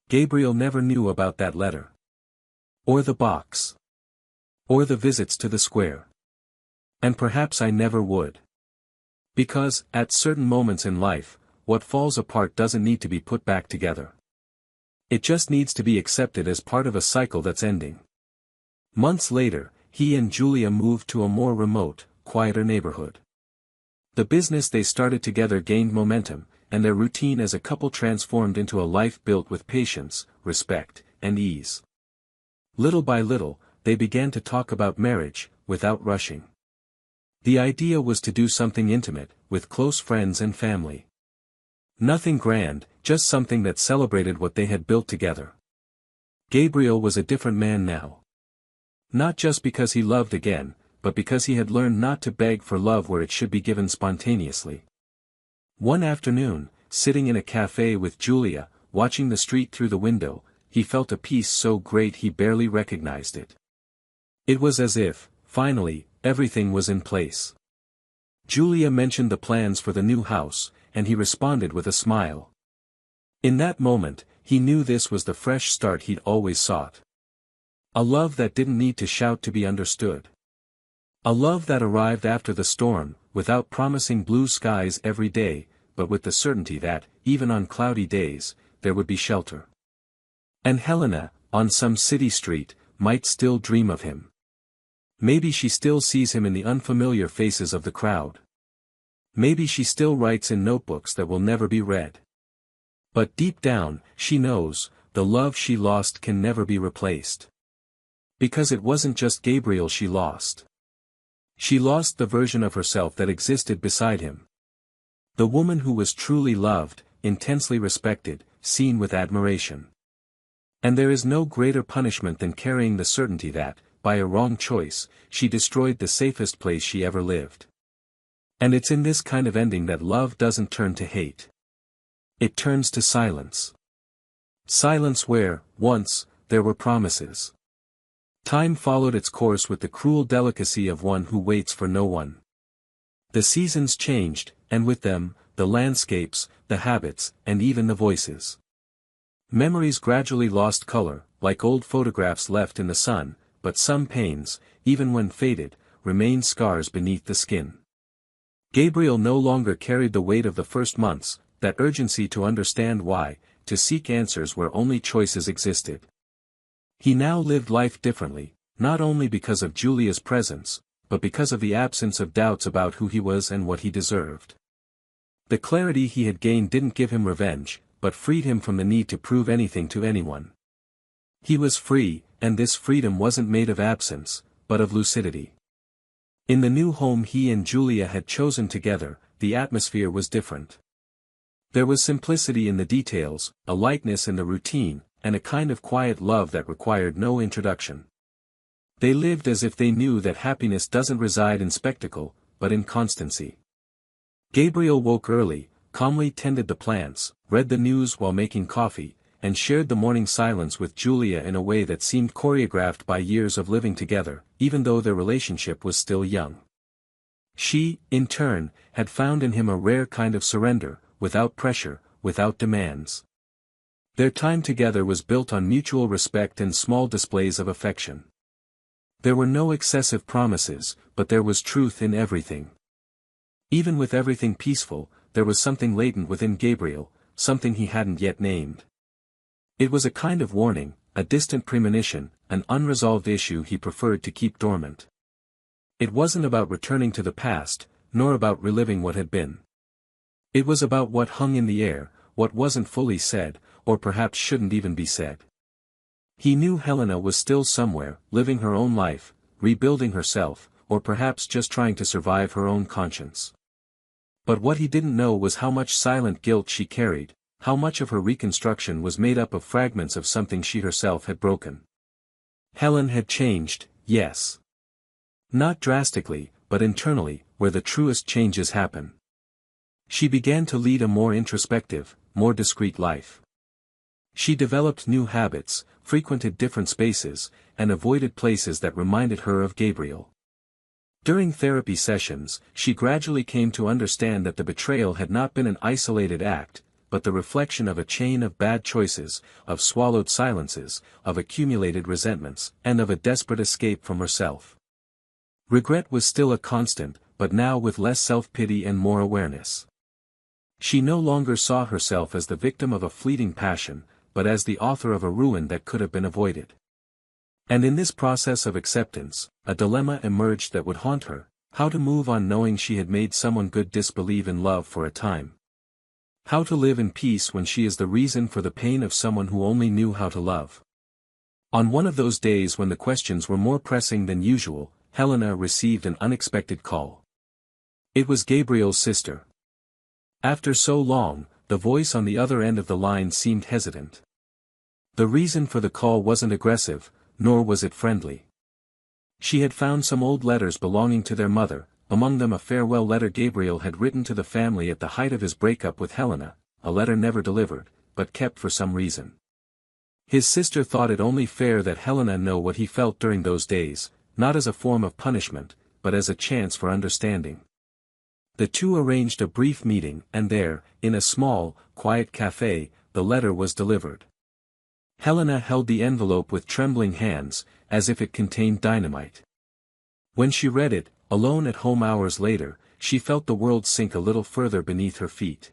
Gabriel never knew about that letter. Or the box. Or the visits to the square. And perhaps I never would. Because, at certain moments in life, what falls apart doesn't need to be put back together. It just needs to be accepted as part of a cycle that's ending. Months later, he and Julia moved to a more remote, quieter neighborhood. The business they started together gained momentum, and their routine as a couple transformed into a life built with patience, respect, and ease. Little by little, they began to talk about marriage, without rushing. The idea was to do something intimate, with close friends and family. Nothing grand, just something that celebrated what they had built together. Gabriel was a different man now. Not just because he loved again, but because he had learned not to beg for love where it should be given spontaneously. One afternoon, sitting in a cafe with Julia, watching the street through the window, he felt a peace so great he barely recognized it. It was as if, finally, everything was in place. Julia mentioned the plans for the new house, and he responded with a smile. In that moment, he knew this was the fresh start he'd always sought. A love that didn't need to shout to be understood. A love that arrived after the storm, without promising blue skies every day, but with the certainty that, even on cloudy days, there would be shelter. And Helena, on some city street, might still dream of him. Maybe she still sees him in the unfamiliar faces of the crowd. Maybe she still writes in notebooks that will never be read. But deep down, she knows, the love she lost can never be replaced. Because it wasn't just Gabriel she lost. She lost the version of herself that existed beside him. The woman who was truly loved, intensely respected, seen with admiration. And there is no greater punishment than carrying the certainty that, by a wrong choice, she destroyed the safest place she ever lived. And it's in this kind of ending that love doesn't turn to hate. It turns to silence. Silence where, once, there were promises. Time followed its course with the cruel delicacy of one who waits for no one. The seasons changed, and with them, the landscapes, the habits, and even the voices. Memories gradually lost color, like old photographs left in the sun, but some pains, even when faded, remained scars beneath the skin. Gabriel no longer carried the weight of the first months, that urgency to understand why, to seek answers where only choices existed. He now lived life differently, not only because of Julia's presence, but because of the absence of doubts about who he was and what he deserved. The clarity he had gained didn't give him revenge, but freed him from the need to prove anything to anyone. He was free, and this freedom wasn't made of absence, but of lucidity. In the new home he and Julia had chosen together, the atmosphere was different. There was simplicity in the details, a lightness in the routine, and a kind of quiet love that required no introduction. They lived as if they knew that happiness doesn't reside in spectacle, but in constancy. Gabriel woke early, calmly tended the plants, read the news while making coffee, and shared the morning silence with Julia in a way that seemed choreographed by years of living together, even though their relationship was still young. She, in turn, had found in him a rare kind of surrender, without pressure, without demands. Their time together was built on mutual respect and small displays of affection. There were no excessive promises, but there was truth in everything. Even with everything peaceful, there was something latent within Gabriel, something he hadn't yet named. It was a kind of warning, a distant premonition, an unresolved issue he preferred to keep dormant. It wasn't about returning to the past, nor about reliving what had been. It was about what hung in the air, what wasn't fully said, or perhaps shouldn't even be said. He knew Helena was still somewhere, living her own life, rebuilding herself, or perhaps just trying to survive her own conscience. But what he didn't know was how much silent guilt she carried, how much of her reconstruction was made up of fragments of something she herself had broken. Helen had changed, yes. Not drastically, but internally, where the truest changes happen. She began to lead a more introspective, more discreet life. She developed new habits, frequented different spaces, and avoided places that reminded her of Gabriel. During therapy sessions, she gradually came to understand that the betrayal had not been an isolated act, but the reflection of a chain of bad choices, of swallowed silences, of accumulated resentments, and of a desperate escape from herself. Regret was still a constant, but now with less self-pity and more awareness. She no longer saw herself as the victim of a fleeting passion, but as the author of a ruin that could have been avoided. And in this process of acceptance, a dilemma emerged that would haunt her: how to move on knowing she had made someone good disbelieve in love for a time. How to live in peace when she is the reason for the pain of someone who only knew how to love. On one of those days when the questions were more pressing than usual, Helena received an unexpected call. It was Gabriel's sister. After so long, the voice on the other end of the line seemed hesitant. The reason for the call wasn't aggressive, nor was it friendly. She had found some old letters belonging to their mother, among them a farewell letter Gabriel had written to the family at the height of his breakup with Helena, a letter never delivered, but kept for some reason. His sister thought it only fair that Helena know what he felt during those days, not as a form of punishment, but as a chance for understanding. The two arranged a brief meeting, and there, in a small, quiet cafe, the letter was delivered. Helena held the envelope with trembling hands, as if it contained dynamite. When she read it, alone at home hours later, she felt the world sink a little further beneath her feet.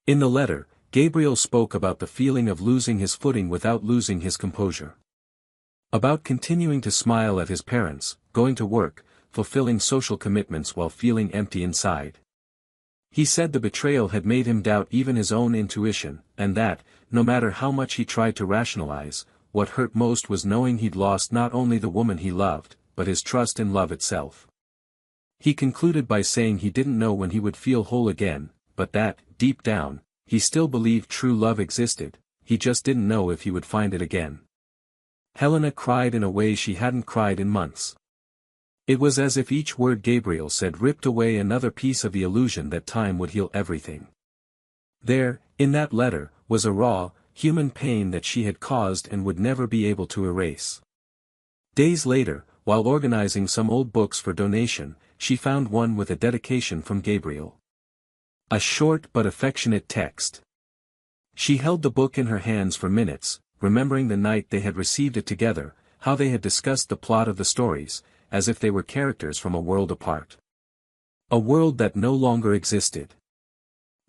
In the letter, Gabriel spoke about the feeling of losing his footing without losing his composure. About continuing to smile at his parents, going to work, fulfilling social commitments while feeling empty inside. He said the betrayal had made him doubt even his own intuition, and that, no matter how much he tried to rationalize, what hurt most was knowing he'd lost not only the woman he loved, but his trust in love itself. He concluded by saying he didn't know when he would feel whole again, but that, deep down, he still believed true love existed, he just didn't know if he would find it again. Helena cried in a way she hadn't cried in months. It was as if each word Gabriel said ripped away another piece of the illusion that time would heal everything. There, in that letter, was a raw, human pain that she had caused and would never be able to erase. Days later, while organizing some old books for donation, she found one with a dedication from Gabriel. A short but affectionate text. She held the book in her hands for minutes, remembering the night they had received it together, how they had discussed the plot of the stories, as if they were characters from a world apart. A world that no longer existed.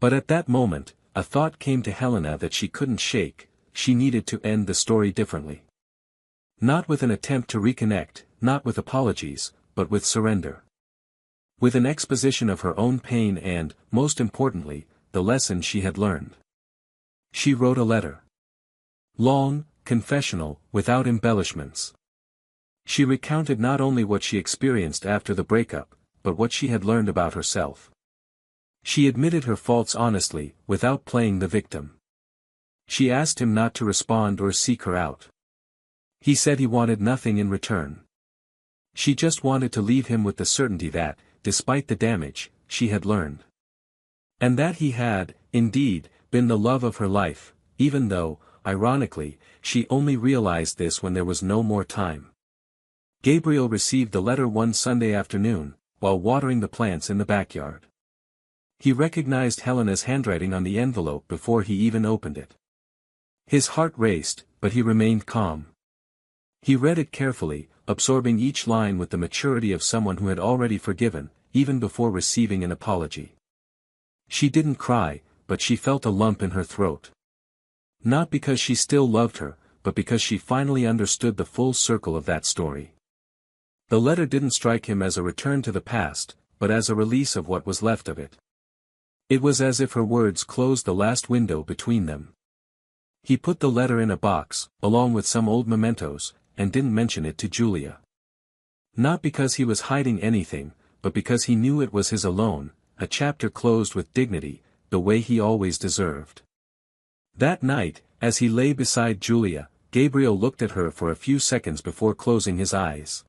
But at that moment, a thought came to Helena that she couldn't shake: she needed to end the story differently. Not with an attempt to reconnect, not with apologies, but with surrender. With an exposition of her own pain and, most importantly, the lesson she had learned. She wrote a letter. Long, confessional, without embellishments. She recounted not only what she experienced after the breakup, but what she had learned about herself. She admitted her faults honestly, without playing the victim. She asked him not to respond or seek her out. He said he wanted nothing in return. She just wanted to leave him with the certainty that, despite the damage, she had learned. And that he had, indeed, been the love of her life, even though, ironically, she only realized this when there was no more time. Gabriel received the letter one Sunday afternoon, while watering the plants in the backyard. He recognized Helena's handwriting on the envelope before he even opened it. His heart raced, but he remained calm. He read it carefully, absorbing each line with the maturity of someone who had already forgiven, even before receiving an apology. She didn't cry, but she felt a lump in her throat. Not because she still loved her, but because she finally understood the full circle of that story. The letter didn't strike him as a return to the past, but as a release of what was left of it. It was as if her words closed the last window between them. He put the letter in a box, along with some old mementos, and didn't mention it to Julia. Not because he was hiding anything, but because he knew it was his alone, a chapter closed with dignity, the way he always deserved. That night, as he lay beside Julia, Gabriel looked at her for a few seconds before closing his eyes.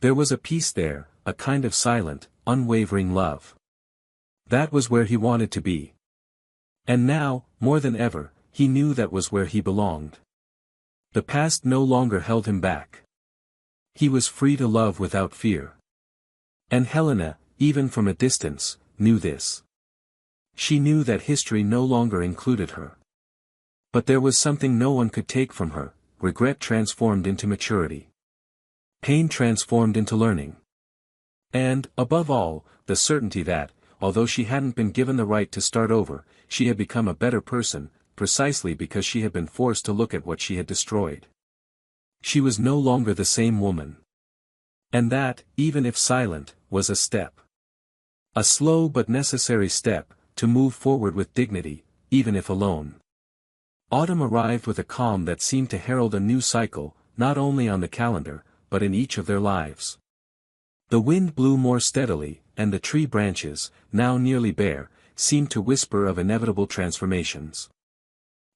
There was a peace there, a kind of silent, unwavering love. That was where he wanted to be. And now, more than ever, he knew that was where he belonged. The past no longer held him back. He was free to love without fear. And Helena, even from a distance, knew this. She knew that history no longer included her. But there was something no one could take from her, regret transformed into maturity. Pain transformed into learning. And, above all, the certainty that, although she hadn't been given the right to start over, she had become a better person, precisely because she had been forced to look at what she had destroyed. She was no longer the same woman. And that, even if silent, was a step. A slow but necessary step, to move forward with dignity, even if alone. Autumn arrived with a calm that seemed to herald a new cycle, not only on the calendar, but in each of their lives. The wind blew more steadily, and the tree branches, now nearly bare, seemed to whisper of inevitable transformations.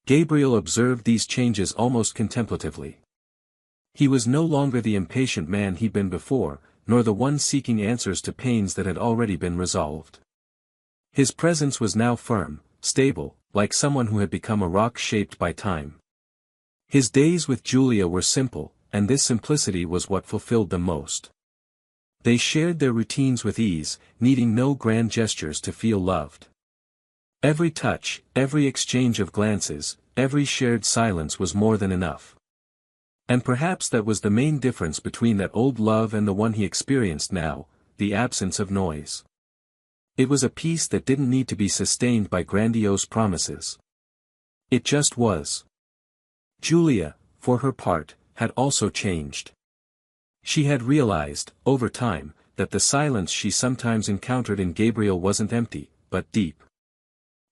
Gabriel observed these changes almost contemplatively. He was no longer the impatient man he'd been before, nor the one seeking answers to pains that had already been resolved. His presence was now firm, stable, like someone who had become a rock shaped by time. His days with Julia were simple, and this simplicity was what fulfilled them most. They shared their routines with ease, needing no grand gestures to feel loved. Every touch, every exchange of glances, every shared silence was more than enough. And perhaps that was the main difference between that old love and the one he experienced now, the absence of noise. It was a peace that didn't need to be sustained by grandiose promises. It just was. Julia, for her part, had also changed. She had realized, over time, that the silence she sometimes encountered in Gabriel wasn't empty, but deep.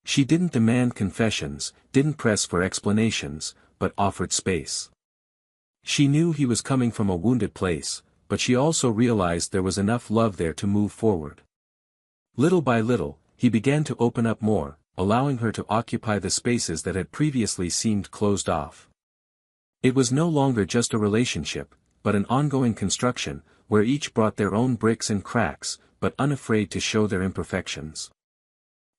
She didn't demand confessions, didn't press for explanations, but offered space. She knew he was coming from a wounded place, but she also realized there was enough love there to move forward. Little by little, he began to open up more, allowing her to occupy the spaces that had previously seemed closed off. It was no longer just a relationship, but an ongoing construction, where each brought their own bricks and cracks, but unafraid to show their imperfections.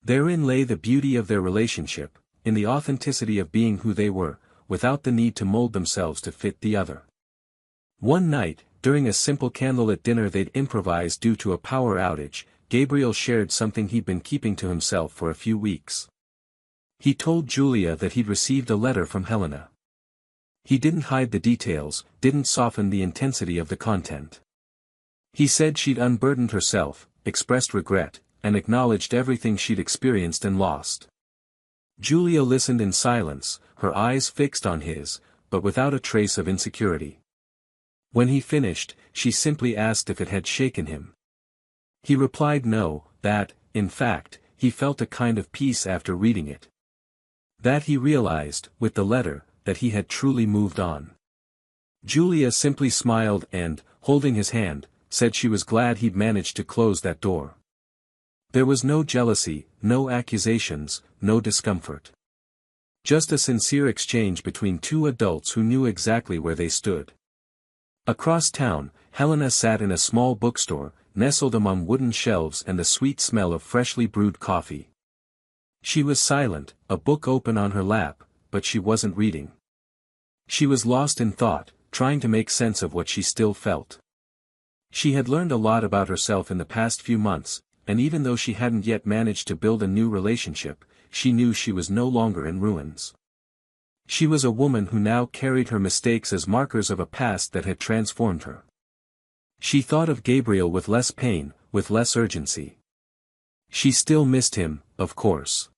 Therein lay the beauty of their relationship, in the authenticity of being who they were, without the need to mold themselves to fit the other. One night, during a simple candlelit dinner they'd improvised due to a power outage, Gabriel shared something he'd been keeping to himself for a few weeks. He told Julia that he'd received a letter from Helena. He didn't hide the details, didn't soften the intensity of the content. He said she'd unburdened herself, expressed regret, and acknowledged everything she'd experienced and lost. Julia listened in silence, her eyes fixed on his, but without a trace of insecurity. When he finished, she simply asked if it had shaken him. He replied no, that, in fact, he felt a kind of peace after reading it. That he realized, with the letter, that he had truly moved on. Julia simply smiled and, holding his hand, said she was glad he'd managed to close that door. There was no jealousy, no accusations, no discomfort. Just a sincere exchange between two adults who knew exactly where they stood. Across town, Helena sat in a small bookstore, nestled among wooden shelves and the sweet smell of freshly brewed coffee. She was silent, a book open on her lap, but she wasn't reading. She was lost in thought, trying to make sense of what she still felt. She had learned a lot about herself in the past few months, and even though she hadn't yet managed to build a new relationship, she knew she was no longer in ruins. She was a woman who now carried her mistakes as markers of a past that had transformed her. She thought of Gabriel with less pain, with less urgency. She still missed him, of course.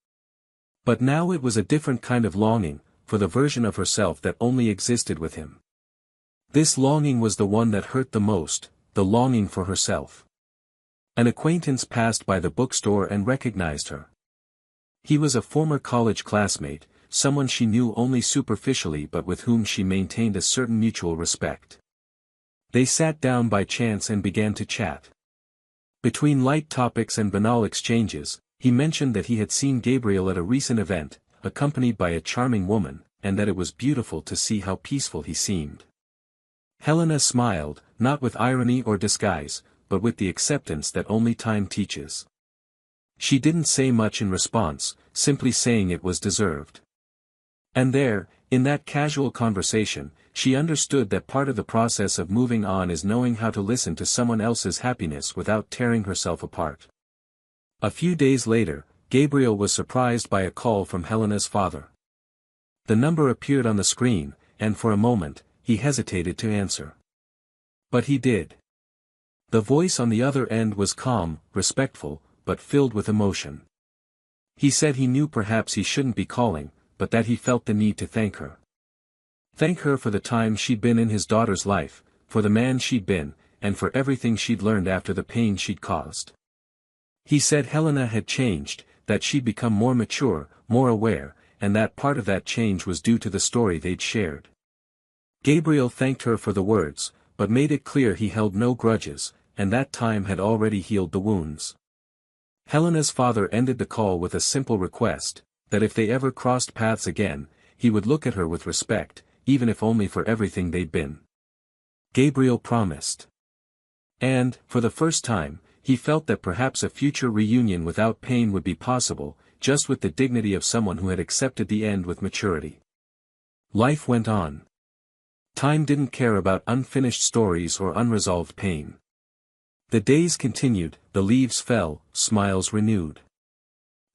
But now it was a different kind of longing, for the version of herself that only existed with him. This longing was the one that hurt the most, the longing for herself. An acquaintance passed by the bookstore and recognized her. He was a former college classmate, someone she knew only superficially but with whom she maintained a certain mutual respect. They sat down by chance and began to chat. Between light topics and banal exchanges, he mentioned that he had seen Gabriel at a recent event, accompanied by a charming woman, and that it was beautiful to see how peaceful he seemed. Helena smiled, not with irony or disguise, but with the acceptance that only time teaches. She didn't say much in response, simply saying it was deserved. And there, in that casual conversation, she understood that part of the process of moving on is knowing how to listen to someone else's happiness without tearing herself apart. A few days later, Gabriel was surprised by a call from Helena's father. The number appeared on the screen, and for a moment, he hesitated to answer. But he did. The voice on the other end was calm, respectful, but filled with emotion. He said he knew perhaps he shouldn't be calling, but that he felt the need to thank her. Thank her for the time she'd been in his daughter's life, for the man she'd been, and for everything she'd learned after the pain she'd caused. He said Helena had changed, that she'd become more mature, more aware, and that part of that change was due to the story they'd shared. Gabriel thanked her for the words, but made it clear he held no grudges, and that time had already healed the wounds. Helena's father ended the call with a simple request, that if they ever crossed paths again, he would look at her with respect, even if only for everything they'd been. Gabriel promised. And, for the first time, he felt that perhaps a future reunion without pain would be possible, just with the dignity of someone who had accepted the end with maturity. Life went on. Time didn't care about unfinished stories or unresolved pain. The days continued, the leaves fell, smiles renewed.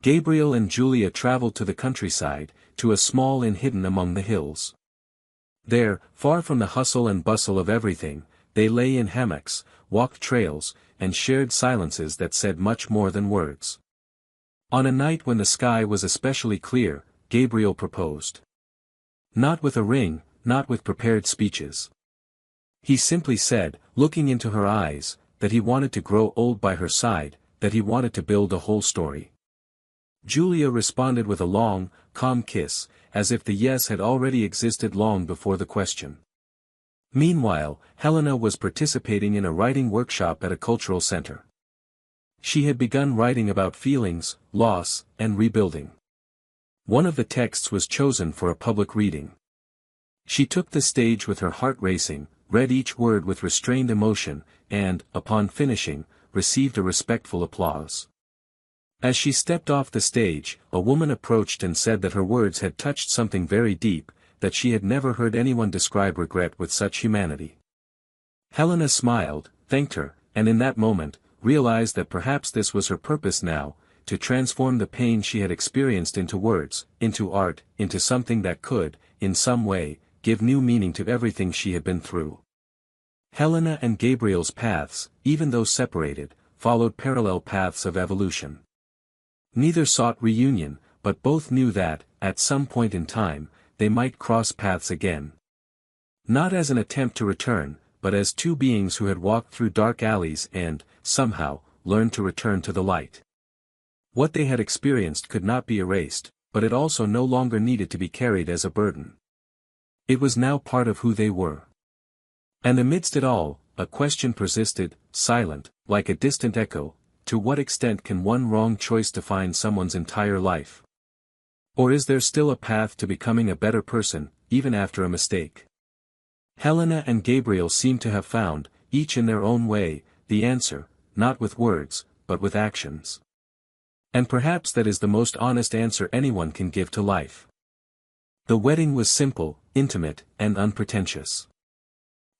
Gabriel and Julia traveled to the countryside, to a small inn hidden among the hills. There, far from the hustle and bustle of everything, they lay in hammocks, walked trails, and shared silences that said much more than words. On a night when the sky was especially clear, Gabriel proposed. Not with a ring, not with prepared speeches. He simply said, looking into her eyes, that he wanted to grow old by her side, that he wanted to build a whole story. Julia responded with a long, calm kiss, as if the yes had already existed long before the question. Meanwhile, Helena was participating in a writing workshop at a cultural center. She had begun writing about feelings, loss, and rebuilding. One of the texts was chosen for a public reading. She took the stage with her heart racing, read each word with restrained emotion, and, upon finishing, received a respectful applause. As she stepped off the stage, a woman approached and said that her words had touched something very deep, that she had never heard anyone describe regret with such humanity. Helena smiled, thanked her, and in that moment, realized that perhaps this was her purpose now, to transform the pain she had experienced into words, into art, into something that could, in some way, give new meaning to everything she had been through. Helena and Gabriel's paths, even though separated, followed parallel paths of evolution. Neither sought reunion, but both knew that, at some point in time, they might cross paths again. Not as an attempt to return, but as two beings who had walked through dark alleys and, somehow, learned to return to the light. What they had experienced could not be erased, but it also no longer needed to be carried as a burden. It was now part of who they were. And amidst it all, a question persisted, silent, like a distant echo: to what extent can one wrong choice define someone's entire life? Or is there still a path to becoming a better person, even after a mistake? Helena and Gabriel seem to have found, each in their own way, the answer, not with words, but with actions. And perhaps that is the most honest answer anyone can give to life. The wedding was simple, intimate, and unpretentious.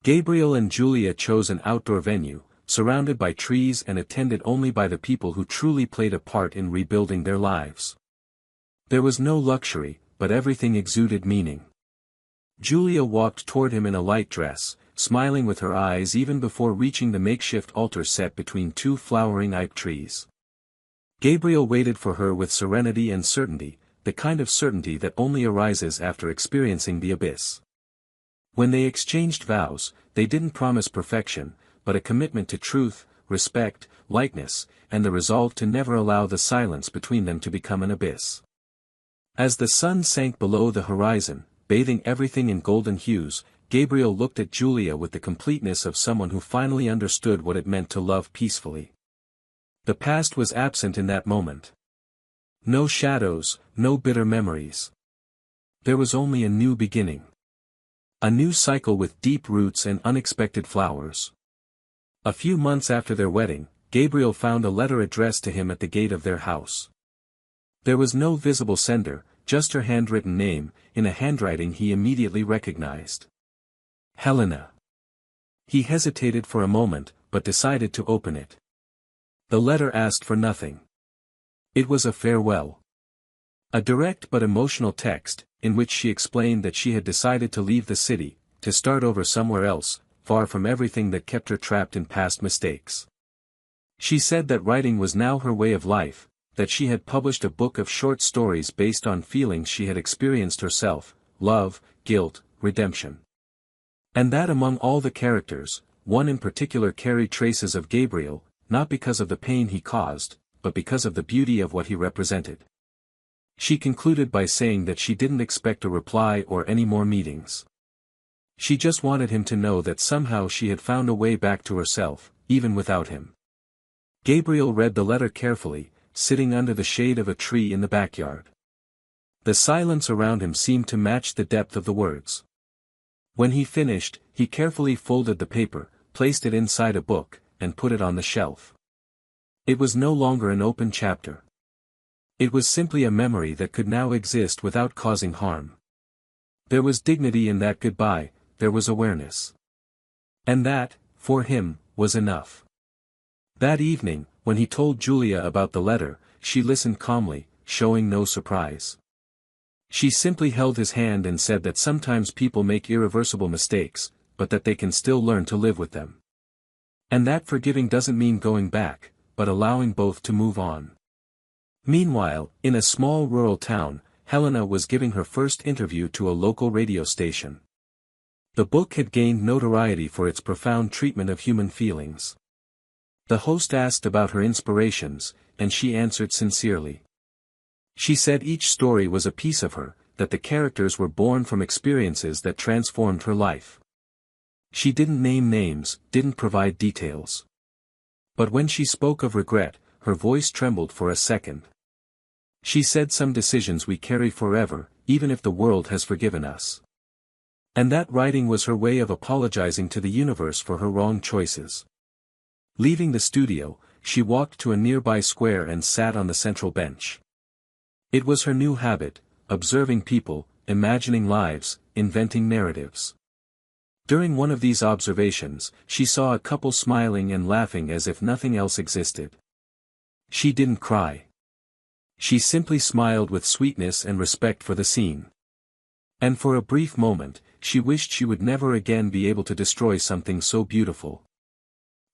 Gabriel and Julia chose an outdoor venue, surrounded by trees and attended only by the people who truly played a part in rebuilding their lives. There was no luxury, but everything exuded meaning. Julia walked toward him in a light dress, smiling with her eyes even before reaching the makeshift altar set between two flowering ipe trees. Gabriel waited for her with serenity and certainty, the kind of certainty that only arises after experiencing the abyss. When they exchanged vows, they didn't promise perfection, but a commitment to truth, respect, lightness, and the resolve to never allow the silence between them to become an abyss. As the sun sank below the horizon, bathing everything in golden hues, Gabriel looked at Julia with the completeness of someone who finally understood what it meant to love peacefully. The past was absent in that moment. No shadows, no bitter memories. There was only a new beginning. A new cycle with deep roots and unexpected flowers. A few months after their wedding, Gabriel found a letter addressed to him at the gate of their house. There was no visible sender, just her handwritten name, in a handwriting he immediately recognized. Helena. He hesitated for a moment, but decided to open it. The letter asked for nothing. It was a farewell. A direct but emotional text, in which she explained that she had decided to leave the city, to start over somewhere else, far from everything that kept her trapped in past mistakes. She said that writing was now her way of life, that she had published a book of short stories based on feelings she had experienced herself: love, guilt, redemption. And that among all the characters, one in particular carried traces of Gabriel, not because of the pain he caused, but because of the beauty of what he represented. She concluded by saying that she didn't expect a reply or any more meetings. She just wanted him to know that somehow she had found a way back to herself, even without him. Gabriel read the letter carefully, sitting under the shade of a tree in the backyard. The silence around him seemed to match the depth of the words. When he finished, he carefully folded the paper, placed it inside a book, and put it on the shelf. It was no longer an open chapter. It was simply a memory that could now exist without causing harm. There was dignity in that goodbye, there was awareness. And that, for him, was enough. That evening, when he told Julia about the letter, she listened calmly, showing no surprise. She simply held his hand and said that sometimes people make irreversible mistakes, but that they can still learn to live with them. And that forgiving doesn't mean going back, but allowing both to move on. Meanwhile, in a small rural town, Helena was giving her first interview to a local radio station. The book had gained notoriety for its profound treatment of human feelings. The host asked about her inspirations, and she answered sincerely. She said each story was a piece of her, that the characters were born from experiences that transformed her life. She didn't name names, didn't provide details. But when she spoke of regret, her voice trembled for a second. She said some decisions we carry forever, even if the world has forgiven us. And that writing was her way of apologizing to the universe for her wrong choices. Leaving the studio, she walked to a nearby square and sat on the central bench. It was her new habit, observing people, imagining lives, inventing narratives. During one of these observations, she saw a couple smiling and laughing as if nothing else existed. She didn't cry. She simply smiled with sweetness and respect for the scene. And for a brief moment, she wished she would never again be able to destroy something so beautiful.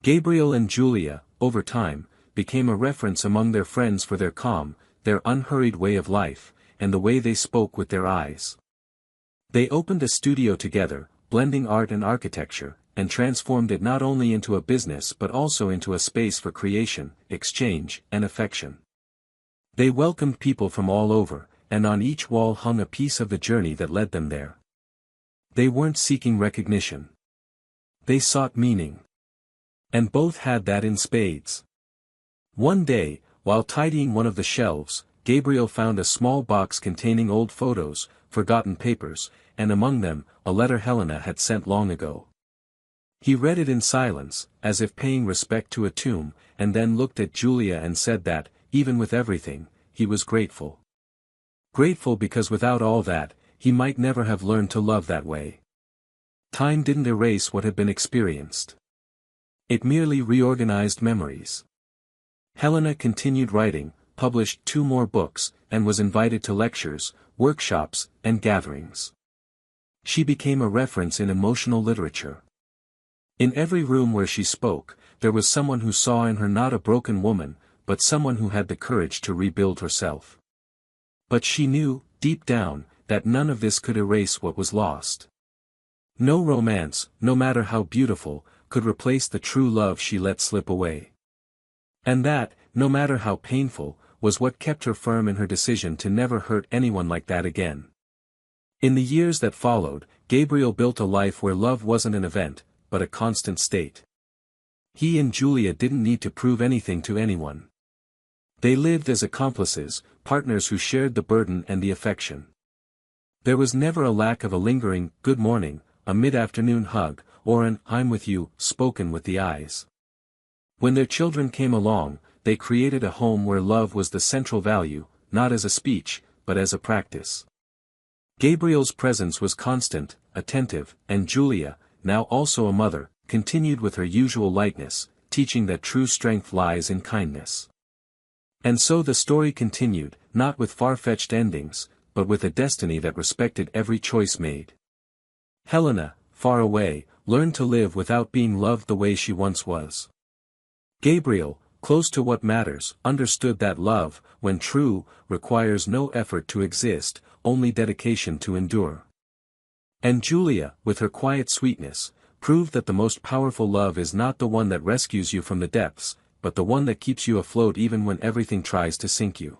Gabriel and Julia, over time, became a reference among their friends for their calm, their unhurried way of life, and the way they spoke with their eyes. They opened a studio together, blending art and architecture, and transformed it not only into a business but also into a space for creation, exchange, and affection. They welcomed people from all over, and on each wall hung a piece of the journey that led them there. They weren't seeking recognition. They sought meaning. And both had that in spades. One day, while tidying one of the shelves, Gabriel found a small box containing old photos, forgotten papers, and among them, a letter Helena had sent long ago. He read it in silence, as if paying respect to a tomb, and then looked at Julia and said that, even with everything, he was grateful. Grateful because without all that, he might never have learned to love that way. Time didn't erase what had been experienced. It merely reorganized memories. Helena continued writing, published 2 more books, and was invited to lectures, workshops, and gatherings. She became a reference in emotional literature. In every room where she spoke, there was someone who saw in her not a broken woman, but someone who had the courage to rebuild herself. But she knew, deep down, that none of this could erase what was lost. No romance, no matter how beautiful, could replace the true love she let slip away. And that, no matter how painful, was what kept her firm in her decision to never hurt anyone like that again. In the years that followed, Gabriel built a life where love wasn't an event, but a constant state. He and Julia didn't need to prove anything to anyone. They lived as accomplices, partners who shared the burden and the affection. There was never a lack of a lingering, good morning, a mid-afternoon hug, or an I'm with you, spoken with the eyes. When their children came along, they created a home where love was the central value, not as a speech, but as a practice. Gabriel's presence was constant, attentive, and Julia, now also a mother, continued with her usual lightness, teaching that true strength lies in kindness. And so the story continued, not with far-fetched endings, but with a destiny that respected every choice made. Helena, far away, learned to live without being loved the way she once was. Gabriel, close to what matters, understood that love, when true, requires no effort to exist, only dedication to endure. And Julia, with her quiet sweetness, proved that the most powerful love is not the one that rescues you from the depths, but the one that keeps you afloat even when everything tries to sink you.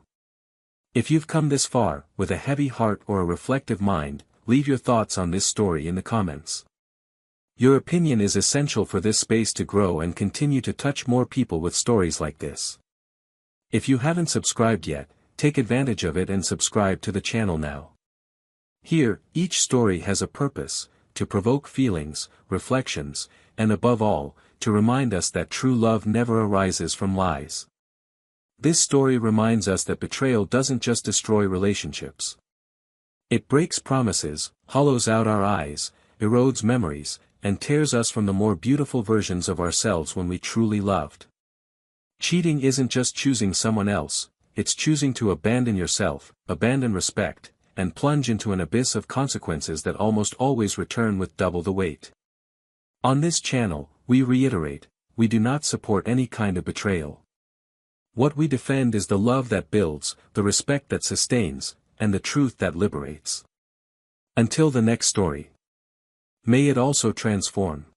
If you've come this far, with a heavy heart or a reflective mind, leave your thoughts on this story in the comments. Your opinion is essential for this space to grow and continue to touch more people with stories like this. If you haven't subscribed yet, take advantage of it and subscribe to the channel now. Here, each story has a purpose, to provoke feelings, reflections, and above all, to remind us that true love never arises from lies. This story reminds us that betrayal doesn't just destroy relationships. It breaks promises, hollows out our eyes, erodes memories, and tears us from the more beautiful versions of ourselves when we truly loved. Cheating isn't just choosing someone else, it's choosing to abandon yourself, abandon respect, and plunge into an abyss of consequences that almost always return with double the weight. On this channel, we reiterate, we do not support any kind of betrayal. What we defend is the love that builds, the respect that sustains, and the truth that liberates. Until the next story. May it also transform.